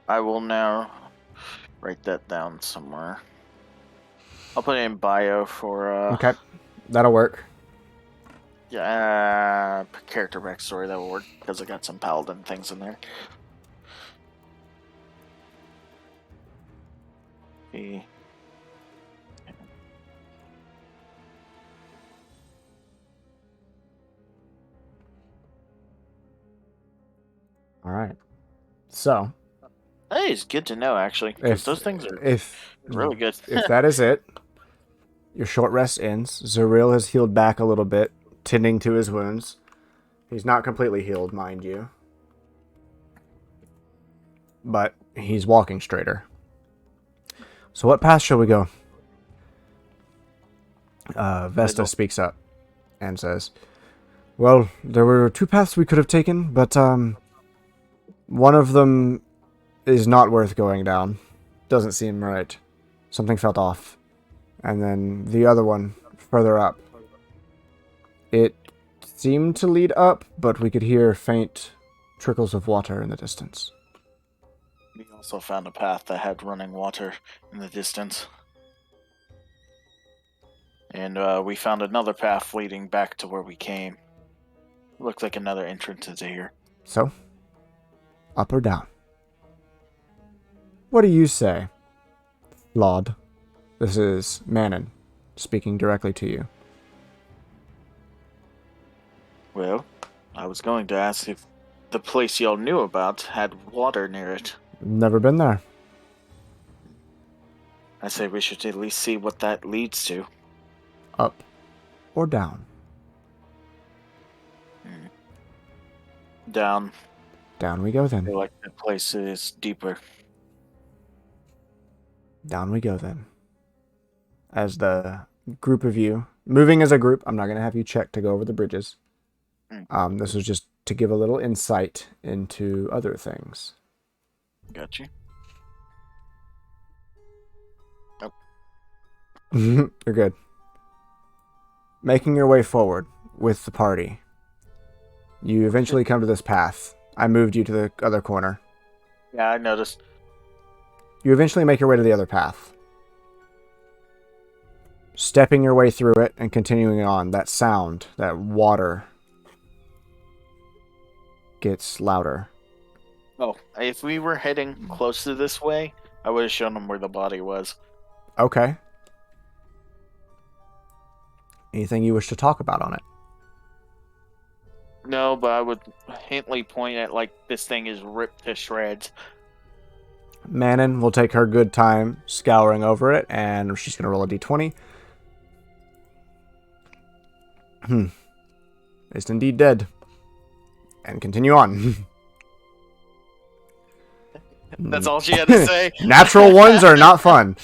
I will now write that down somewhere. I'll put it in bio for Okay, that'll work. yeah, character backstory. That will work because I got some Paladin things in there. Okay. All right. So, That is good to know, actually, because those things are really good. if that is it, your short rest ends. Zariel has healed back a little bit, tending to his wounds. He's not completely healed, mind you, but he's walking straighter. So, what path shall we go? Vesta speaks up and says, "Well, there were 2 paths we could have taken, but one of them is not worth going down. Doesn't seem right. Something felt off. And then the other one, further up. It seemed to lead up, but we could hear faint trickles of water in the distance." We also found a path that had running water in the distance. And we found another path leading back to where we came. Looks like another entrance into here. So, up or down? What do you say, Flawed? This is Manon, speaking directly to you. Well, I was going to ask if the place y'all knew about had water near it. Never been there. I say we should at least see what that leads to. Up or down? Down. Down we go I then. feel like that place is deeper. Down we go then. As the group of you, moving as a group, I'm not going to have you check to go over the bridges. This was just to give a little insight into other things. Got you. You're good. Making your way forward with the party, you eventually come to this path. I moved you to the other corner. Yeah, I noticed. You eventually make your way to the other path. Stepping your way through it and continuing on, that sound, that water, gets louder. Oh, if we were heading close to this way, I would have shown them where the body was. Okay. Anything you wish to talk about on it? No, but I would hintly point at, like, this thing is ripped to shreds. Manon will take her good time scouring over it, and she's going to roll a d20. It's indeed dead. And continue on. That's all she had to say. Natural ones are not fun.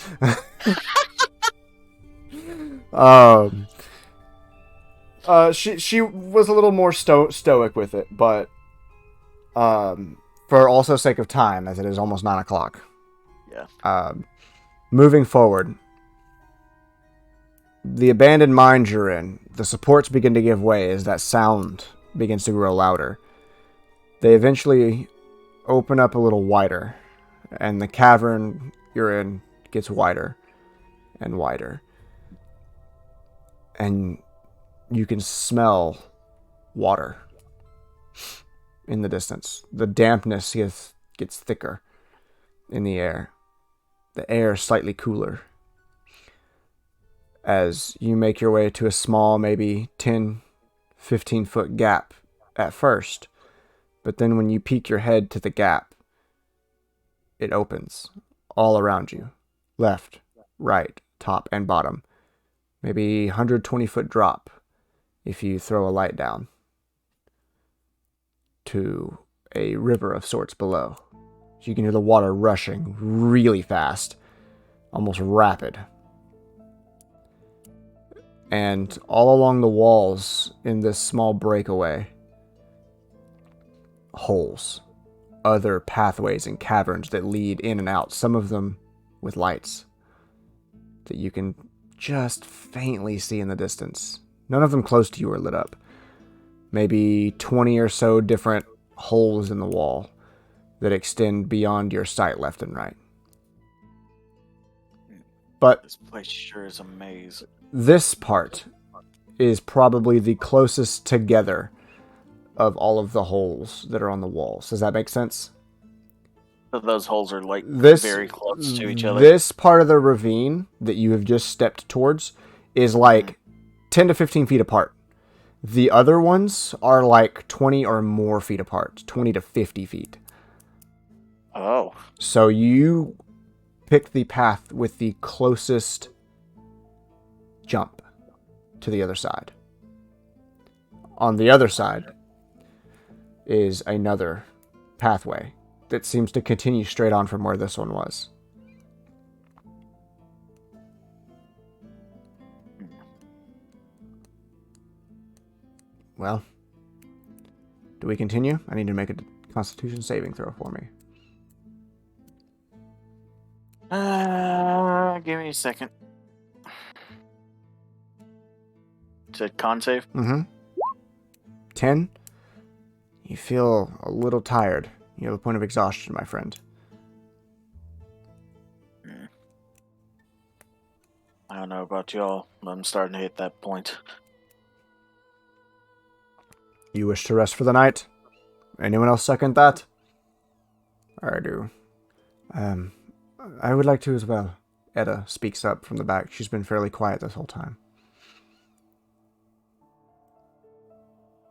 She was a little more stoic with it, but for also sake of time, as it is almost 9 o'clock. Yeah. Moving forward, the abandoned mines you're in, the supports begin to give way as that sound begins to grow louder. They eventually open up a little wider, and the cavern you're in gets wider and wider. And you can smell water in the distance. The dampness gets thicker in the air. The air is slightly cooler. As you make your way to a small, maybe 10, 15-foot gap at first. But then when you peek your head to the gap, it opens all around you. Left, right, top, and bottom. Maybe 120-foot drop if you throw a light down to a river of sorts below. So you can hear the water rushing really fast, almost rapid. And all along the walls in this small breakaway, holes, other pathways and caverns that lead in and out, some of them with lights that you can just faintly see in the distance. None of them close to you are lit up. Maybe 20 or so different holes in the wall that extend beyond your sight left and right. But This place sure is a maze. this part is probably the closest together of all of the holes that are on the walls. Does that make sense? So those holes are, like, This very close to each other. This part of the ravine that you have just stepped towards is like 10 to 15 feet apart. The other ones are like 20 or more feet apart, 20 to 50 feet. Oh. So you pick the path with the closest jump to the other side. On the other side is another pathway that seems to continue straight on from where this one was. Well, do we continue? I need to make a Constitution saving throw for me. Give me a second. Said con save? Mm-hmm. 10. You feel a little tired. You have a point of exhaustion, my friend. I don't know about y'all, but I'm starting to hit that point. You wish to rest for the night? Anyone else second that? I do. I would like to as well. Edda speaks up from the back. She's been fairly quiet this whole time.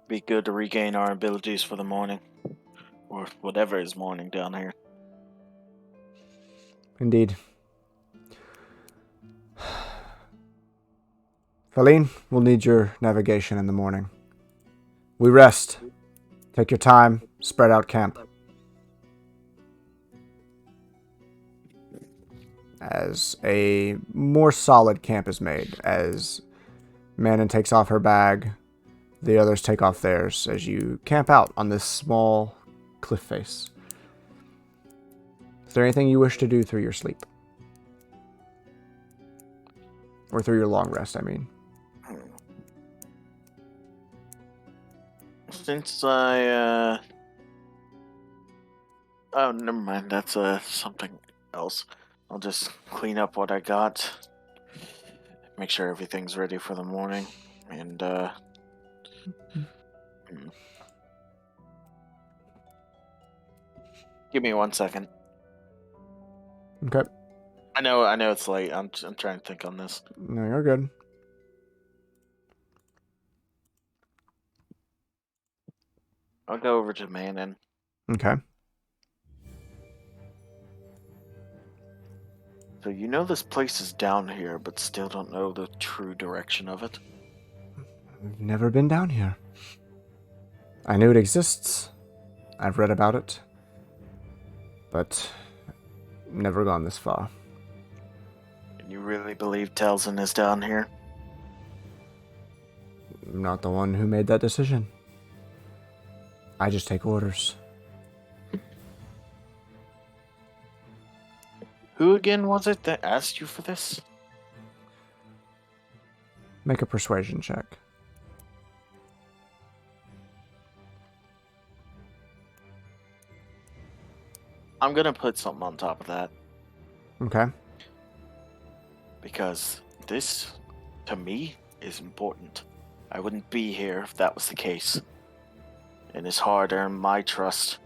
Be good to regain our abilities for the morning. Or whatever is morning down here. Indeed. Thalaynn, we'll need your navigation in the morning. We rest. Take your time. Spread out camp. As a more solid camp is made, as Manon takes off her bag, The others take off theirs as you camp out on this small cliff face. Is there anything you wish to do through your sleep? Or through your long rest, I mean. Since I, oh, never mind. That's something else. I'll just clean up what I got. Make sure everything's ready for the morning. And, give me 1 second. Okay. I know it's late. I'm trying to think on this. No, you're good. I'll go over to Manon. Okay. So you know this place is down here, but still don't know the true direction of it? I've never been down here. I knew it exists. I've read about it. But never gone this far. And you really believe Talzin is down here? I'm not the one who made that decision. I just take orders. Who again was it that asked you for this? Make a persuasion check. I'm gonna put something on top of that. Okay. Because this, to me, is important. I wouldn't be here if that was the case. And it's hard to earn my trust,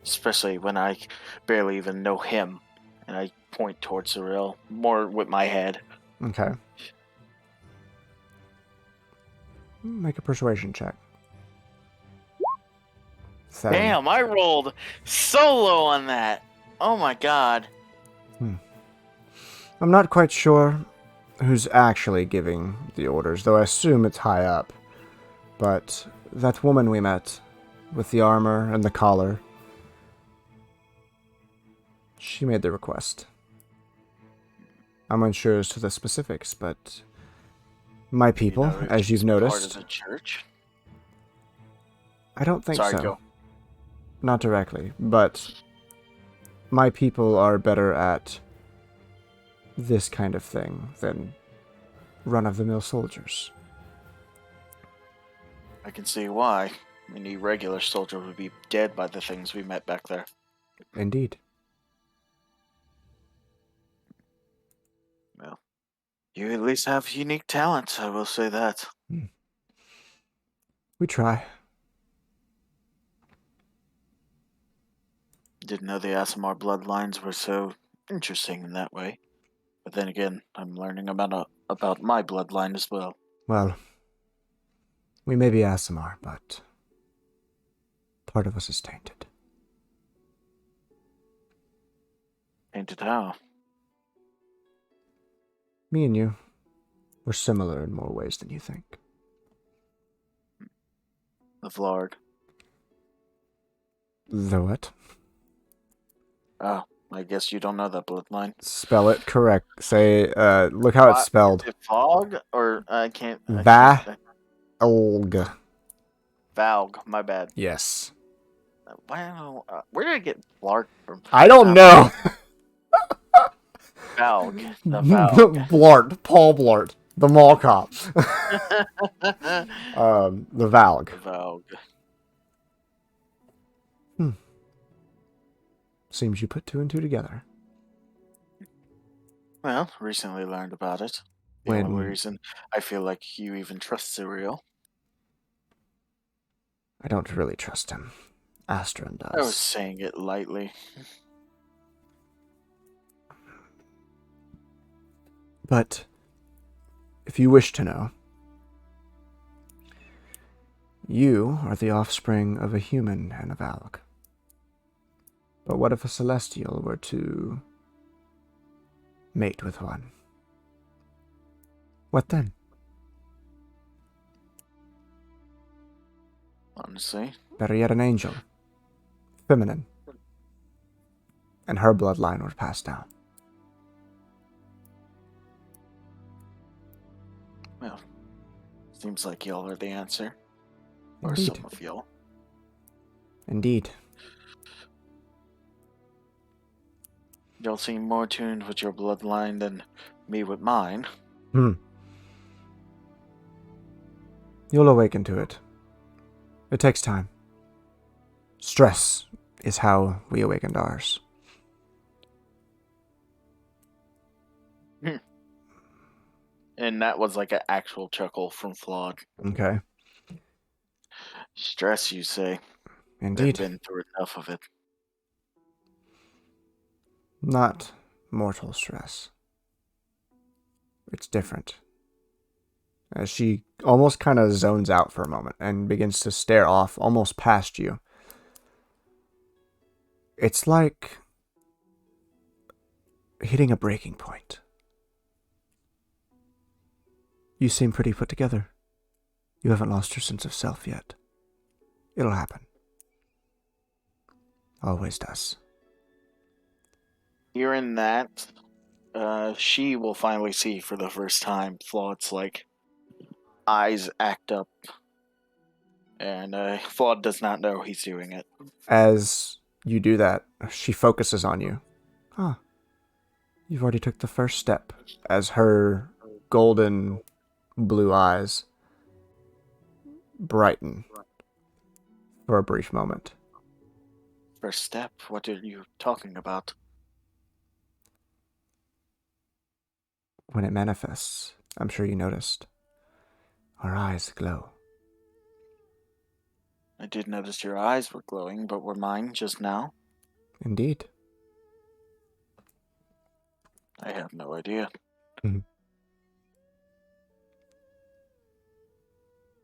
especially when I barely even know him. And I point towards Cyril, more with my head. Okay. Make a persuasion check. 7. Damn, I rolled so low on that. Oh my god. I'm not quite sure who's actually giving the orders, though I assume it's high up. But that woman we met, with the armor and the collar, she made the request. I'm unsure as to the specifics, but my people, as you've noticed... Part of the church? I don't think Sorry, so. go. Not directly, but my people are better at this kind of thing than run-of-the-mill soldiers. I can see why. Any regular soldier would be dead by the things we met back there. Indeed. Well, you at least have unique talents, I will say that. We try. Didn't know the Assimar bloodlines were so interesting in that way. But then again, I'm learning about my bloodline as well. Well, we may be Assimar, but part of us is tainted. Tainted how? Me and you, we're similar in more ways than you think. The Flawed. The what? Oh, I guess you don't know that bloodline. Spell it correct. Say, look how it's spelled. Is it Fog? Or I can't... Valg. Valg, my bad. Yes. Where did I get Lark from? I don't know. Valg. The Valg. Blart. Paul Blart. The mall cop. The Valg. Valg. Seems you put 2 and 2 together. Well, recently learned about it. The only reason I feel like you even trust Cyril. I don't really trust him. Astron does. I was saying it lightly. But, if you wish to know, you are the offspring of a human and a Valg. But what if a Celestial were to mate with one? What then? Honestly. Better yet, an angel. Feminine. And her bloodline would pass down. Well, seems like y'all are the answer. Or Indeed. some of y'all. Indeed. Y'all seem more tuned with your bloodline than me with mine. You'll awaken to it. It takes time. Stress is how we awakened ours. And that was like an actual chuckle from Flawed. Okay. Stress, you say? Indeed. They've been through enough of it. Not mortal stress. It's different. As she almost kind of zones out for a moment and begins to stare off almost past you. It's like hitting a breaking point. You seem pretty put together. You haven't lost your sense of self yet. It'll happen. Always does. Hearing that, she will finally see for the first time Flawed's like eyes act up, and Flawed does not know he's doing it. As you do that, she focuses on you. Ah, you've already took the first step. As her golden blue eyes brighten for a brief moment. First step? What are you talking about? When it manifests, I'm sure you noticed, our eyes glow. I did notice your eyes were glowing, but were mine just now? Indeed. I have no idea. Mhm.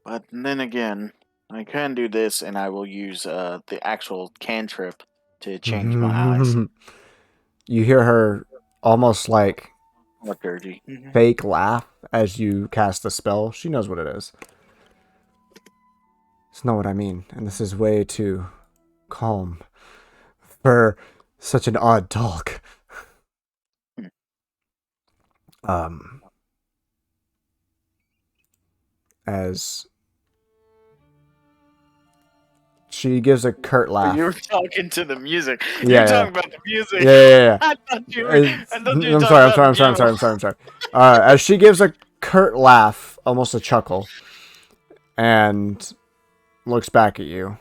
But then again, I can do this, and I will use the actual cantrip to change my eyes. You hear her almost like What dirty? fake laugh as you cast the spell. She knows what it is. It's not what I mean, and this is way too calm for such an odd talk. As she gives a curt laugh. You were talking to the music. Yeah, You're talking about the music. Yeah. I thought you were I'm sorry. As she gives a curt laugh, almost a chuckle, and looks back at you.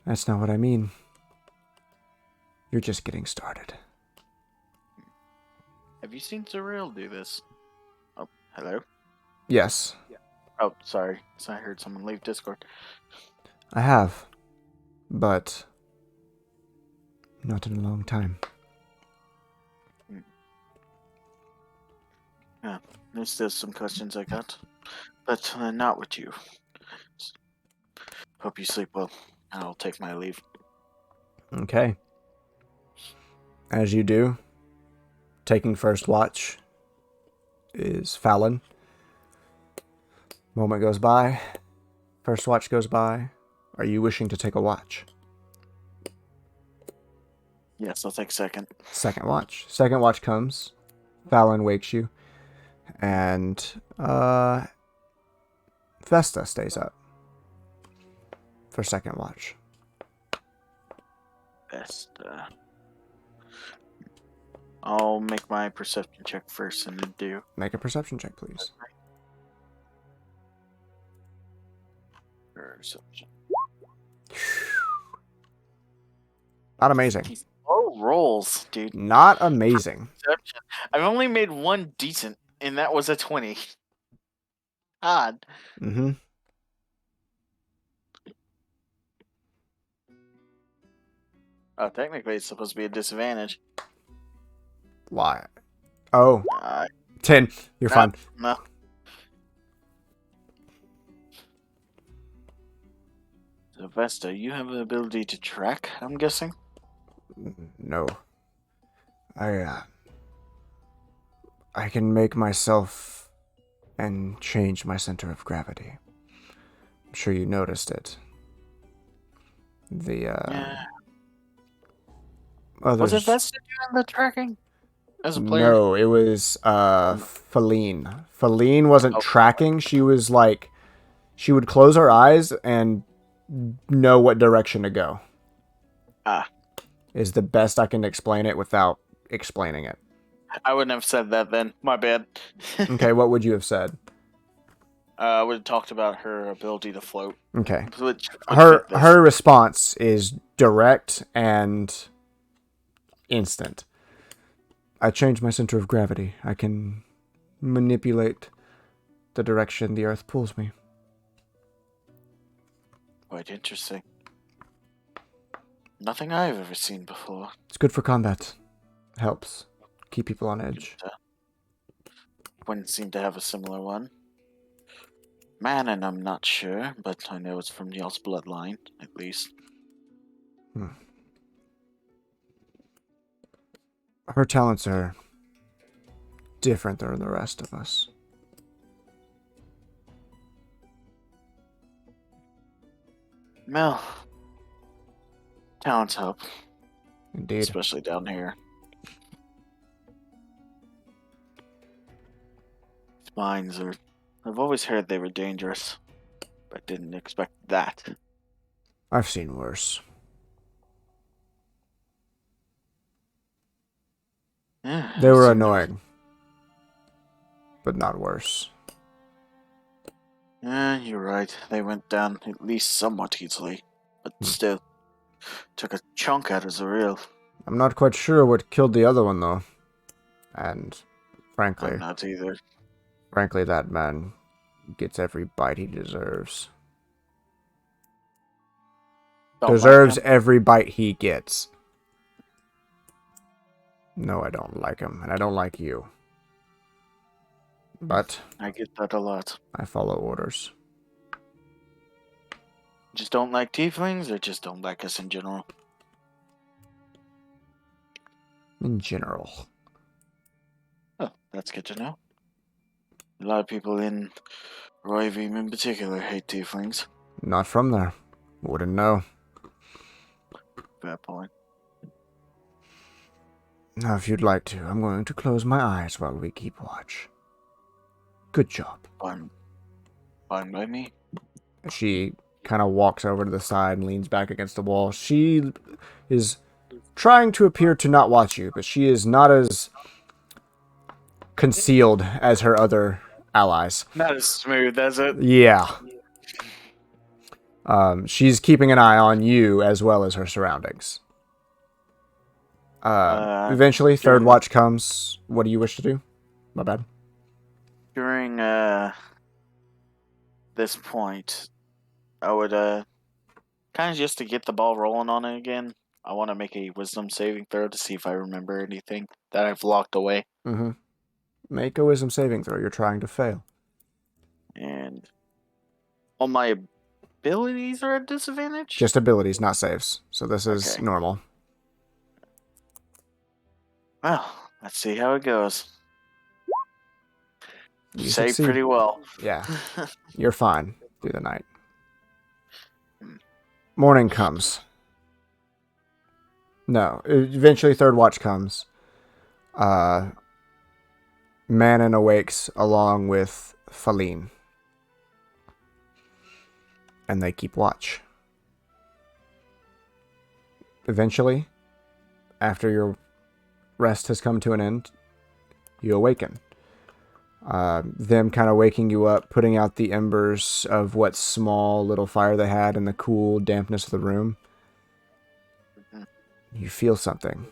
That's not what I mean. You're just getting started. Have you seen Surreal do this? Oh, hello? Yes, Oh, sorry. So I heard someone leave Discord. I have. But not in a long time. Yeah, there's still some questions I got. But not with you. Hope you sleep well. I'll take my leave. Okay. As you do, taking first watch is Thalaynn. Moment goes by. First watch goes by. Are you wishing to take a watch? Yes, I'll take second. Second watch. Second watch comes. Thalaynn wakes you. And Vesta stays up for second watch. Best. I'll make my perception check first and then do. Make a perception check, please. Perception. Not amazing. These low rolls, dude. Not amazing. Perception. I've only made one decent, and that was a 20. Odd. Mm-hmm. Oh, technically it's supposed to be a disadvantage. Why? Oh. 10. You're fine. No. So Vesta, you have the ability to track, I'm guessing? No. I can make myself and change my center of gravity. I'm sure you noticed it. Yeah. Others... Was it Vesta doing the tracking? As a player? No, it was Thalaynn. Thalaynn wasn't tracking, she was like She would close her eyes and know what direction to go. Is the best I can explain it without explaining it. I wouldn't have said that then. My bad. Okay, what would you have said? I would have talked about her ability to float. Okay. Which Her response is direct and instant. I changed my center of gravity. I can manipulate the direction the earth pulls me. Quite interesting. Nothing I've ever seen before. It's good for combat. Helps keep people on edge. Wouldn't seem to have a similar one. Man, and I'm not sure, but I know it's from y'all's bloodline, at least. Her talents are different than the rest of us. Well, talents help. Indeed. Especially down here. Mines are... I've always heard they were dangerous, but didn't expect that. I've seen worse. Yeah, They were annoying, but not worse. Yeah, you're right. They went down at least somewhat easily, but still took a chunk out of Zariel. I'm not quite sure what killed the other one, though. And, frankly... I'm not either. Frankly, that man gets every bite he deserves. Deserves every bite he gets. No, I don't like him, and I don't like you. But... I get that a lot. I follow orders. Just don't like tieflings, or just don't like us in general? In general. Oh, that's good to know. A lot of people in Roivim in particular hate tieflings. Not from there. Wouldn't know. Fair point. Now, if you'd like to, I'm going to close my eyes while we keep watch. Good job. Fine by me. She kind of walks over to the side and leans back against the wall. She is trying to appear to not watch you, but she is not as concealed as her other allies. Not as smooth as it. Yeah. She's keeping an eye on you as well as her surroundings. Eventually, third watch comes. What do you wish to do? My bad. During this point, I would kind of just to get the ball rolling on it again. I want to make a wisdom saving throw to see if I remember anything that I've locked away. Mm-hmm. Make a wisdom saving throw. You're trying to fail. And all my abilities are at disadvantage? Just abilities, not saves. So this is normal. Well, let's see how it goes. You saved succeed. Pretty well. Yeah. You're fine through the night. Morning comes. No. Eventually, third watch comes. Manon awakes along with Thalaynn. And they keep watch. Eventually, after your rest has come to an end, you awaken. Them kind of waking you up, putting out the embers of what small little fire they had in the cool dampness of the room. You feel something.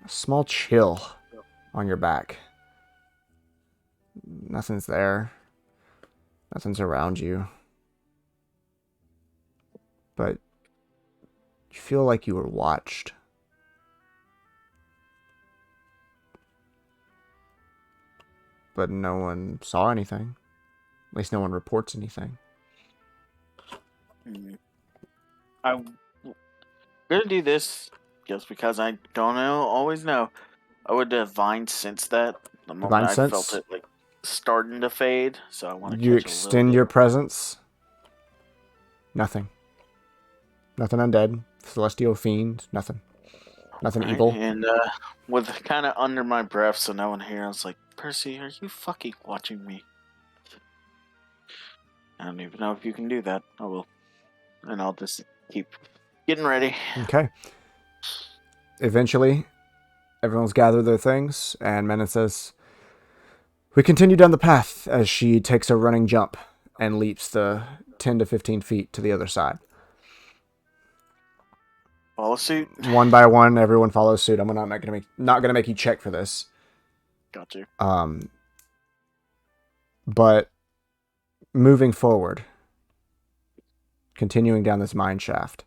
A small chill on your back. Nothing's there. Nothing's around you. But you feel like you were watched. But no one saw anything. At least no one reports anything. I'm gonna do this just because I don't always know. I would divine sense that the moment I felt it like starting to fade. So I want to. You extend your presence. Nothing. Nothing undead. Celestial fiend. Nothing. Nothing evil. And with kind of under my breath, so no one here, I was like, Percy, are you fucking watching me? I don't even know if you can do that. I will. And I'll just keep getting ready. Okay. Eventually, everyone's gathered their things, and Menon says, "We continue down the path," as she takes a running jump and leaps the 10 to 15 feet to the other side. Follow suit. One by one, everyone follows suit. I'm not gonna make you check for this. Got you. But moving forward, continuing down this mine shaft,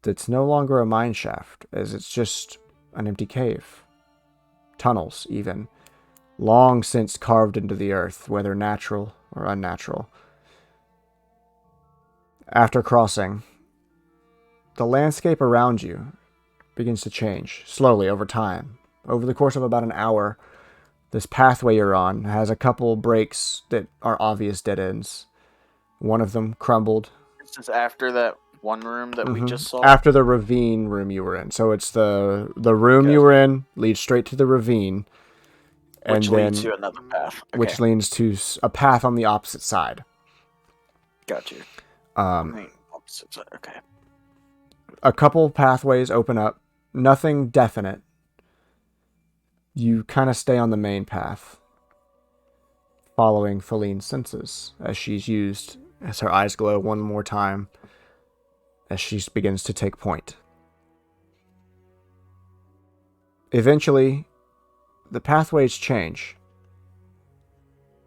it's no longer a mine shaft, as it's just an empty cave. Tunnels, even, long since carved into the earth, whether natural or unnatural. After crossing, the landscape around you begins to change, slowly over time. Over the course of about an hour, this pathway you're on has a couple breaks that are obvious dead ends. One of them crumbled. This is after that one room that we just saw? After the ravine room you were in. So it's the room you were in leads straight to the ravine. Which leads to another path. Okay. Which leads to a path on the opposite side. Got you. Opposite side. Okay. A couple pathways open up. Nothing definite. You kind of stay on the main path, following Thalaynn's senses as her eyes glow one more time as she begins to take point. Eventually, the pathways change.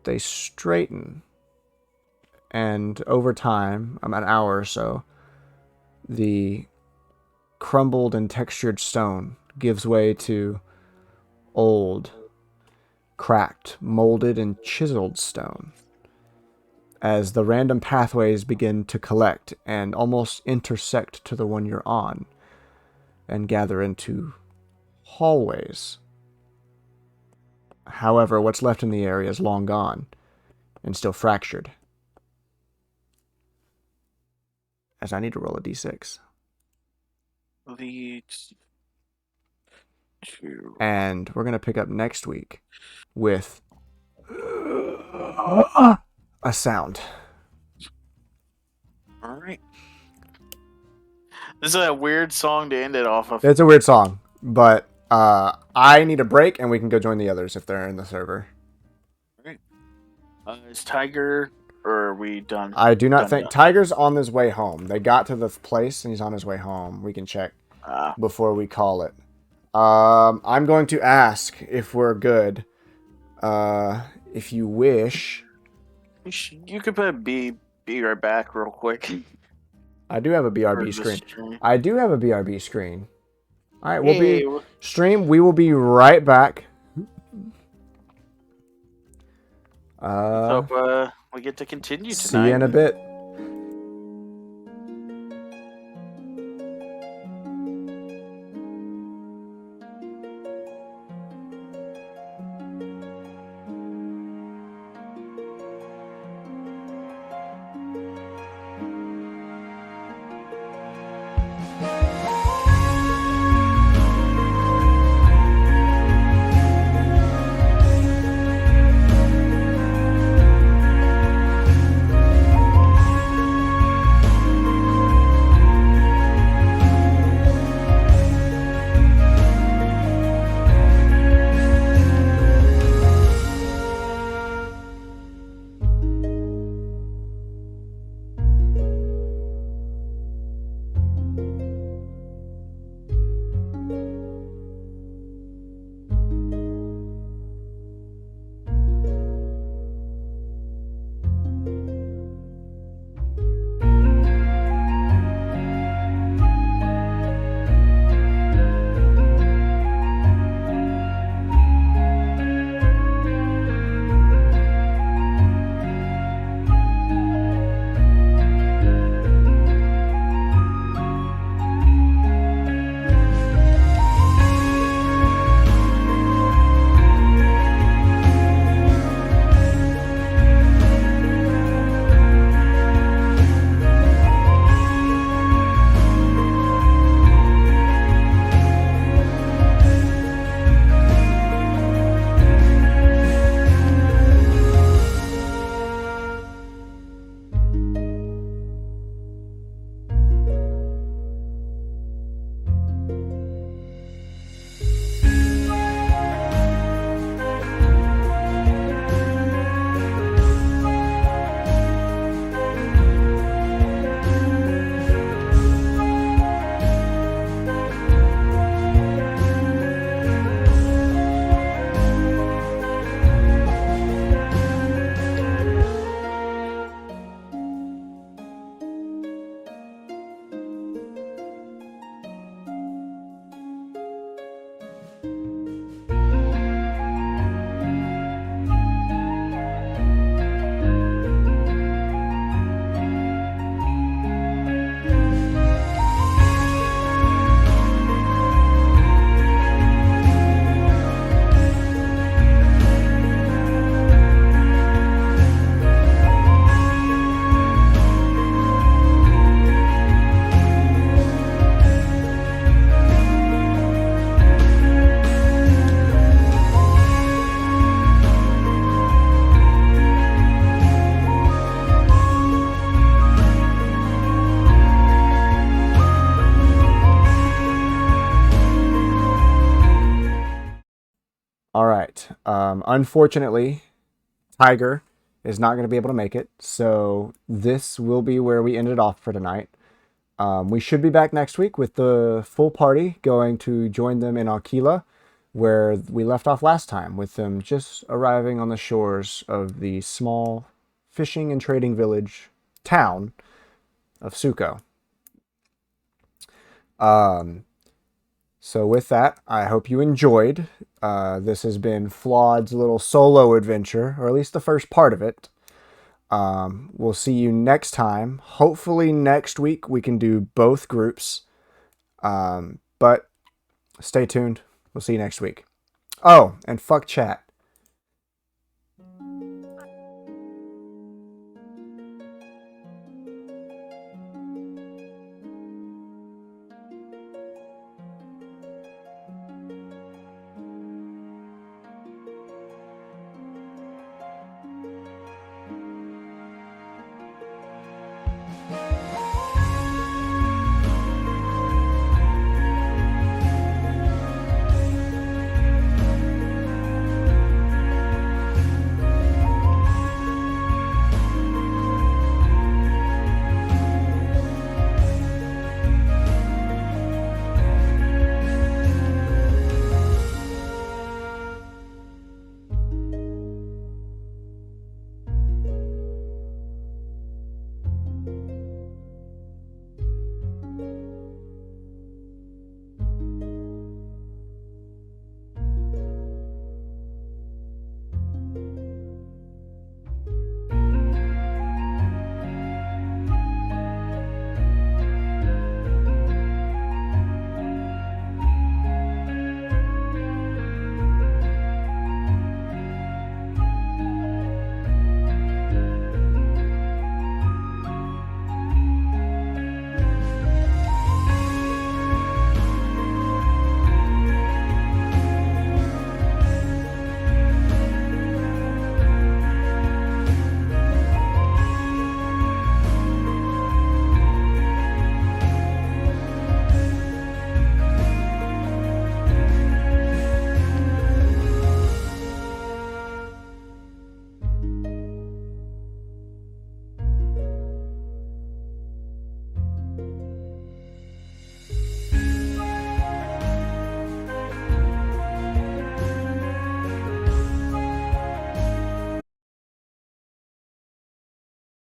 They straighten, and over time, about an hour or so, the crumbled and textured stone gives way to old, cracked, molded, and chiseled stone, as the random pathways begin to collect and almost intersect to the one you're on, and gather into hallways. However, what's left in the area is long gone, and still fractured. As I need to roll a d6. Leads to... And we're going to pick up next week with a sound. Alright. This is a weird song to end it off of. It's a weird song, but I need a break, and we can go join the others if they're in the server. Alright. Is Tiger, or are we done? I do not think... Tiger's on his way home. They got to the place, and he's on his way home. We can check before we call it. I'm going to ask if we're good. If you wish... You could put a be right back real quick. I do have a BRB screen. I do have a BRB screen. All right, we'll be stream. We will be right back. Hope we get to continue tonight. See you in a bit. All right. Unfortunately, Tiger is not going to be able to make it, so this will be where we ended off for tonight. We should be back next week with the full party going to join them in Aquila, where we left off last time, with them just arriving on the shores of the small fishing and trading village town of Suko. So with that, I hope you enjoyed. This has been Flawed's little solo adventure, or at least the first part of it. We'll see you next time. Hopefully next week we can do both groups. But stay tuned. We'll see you next week. Oh, and fuck chat.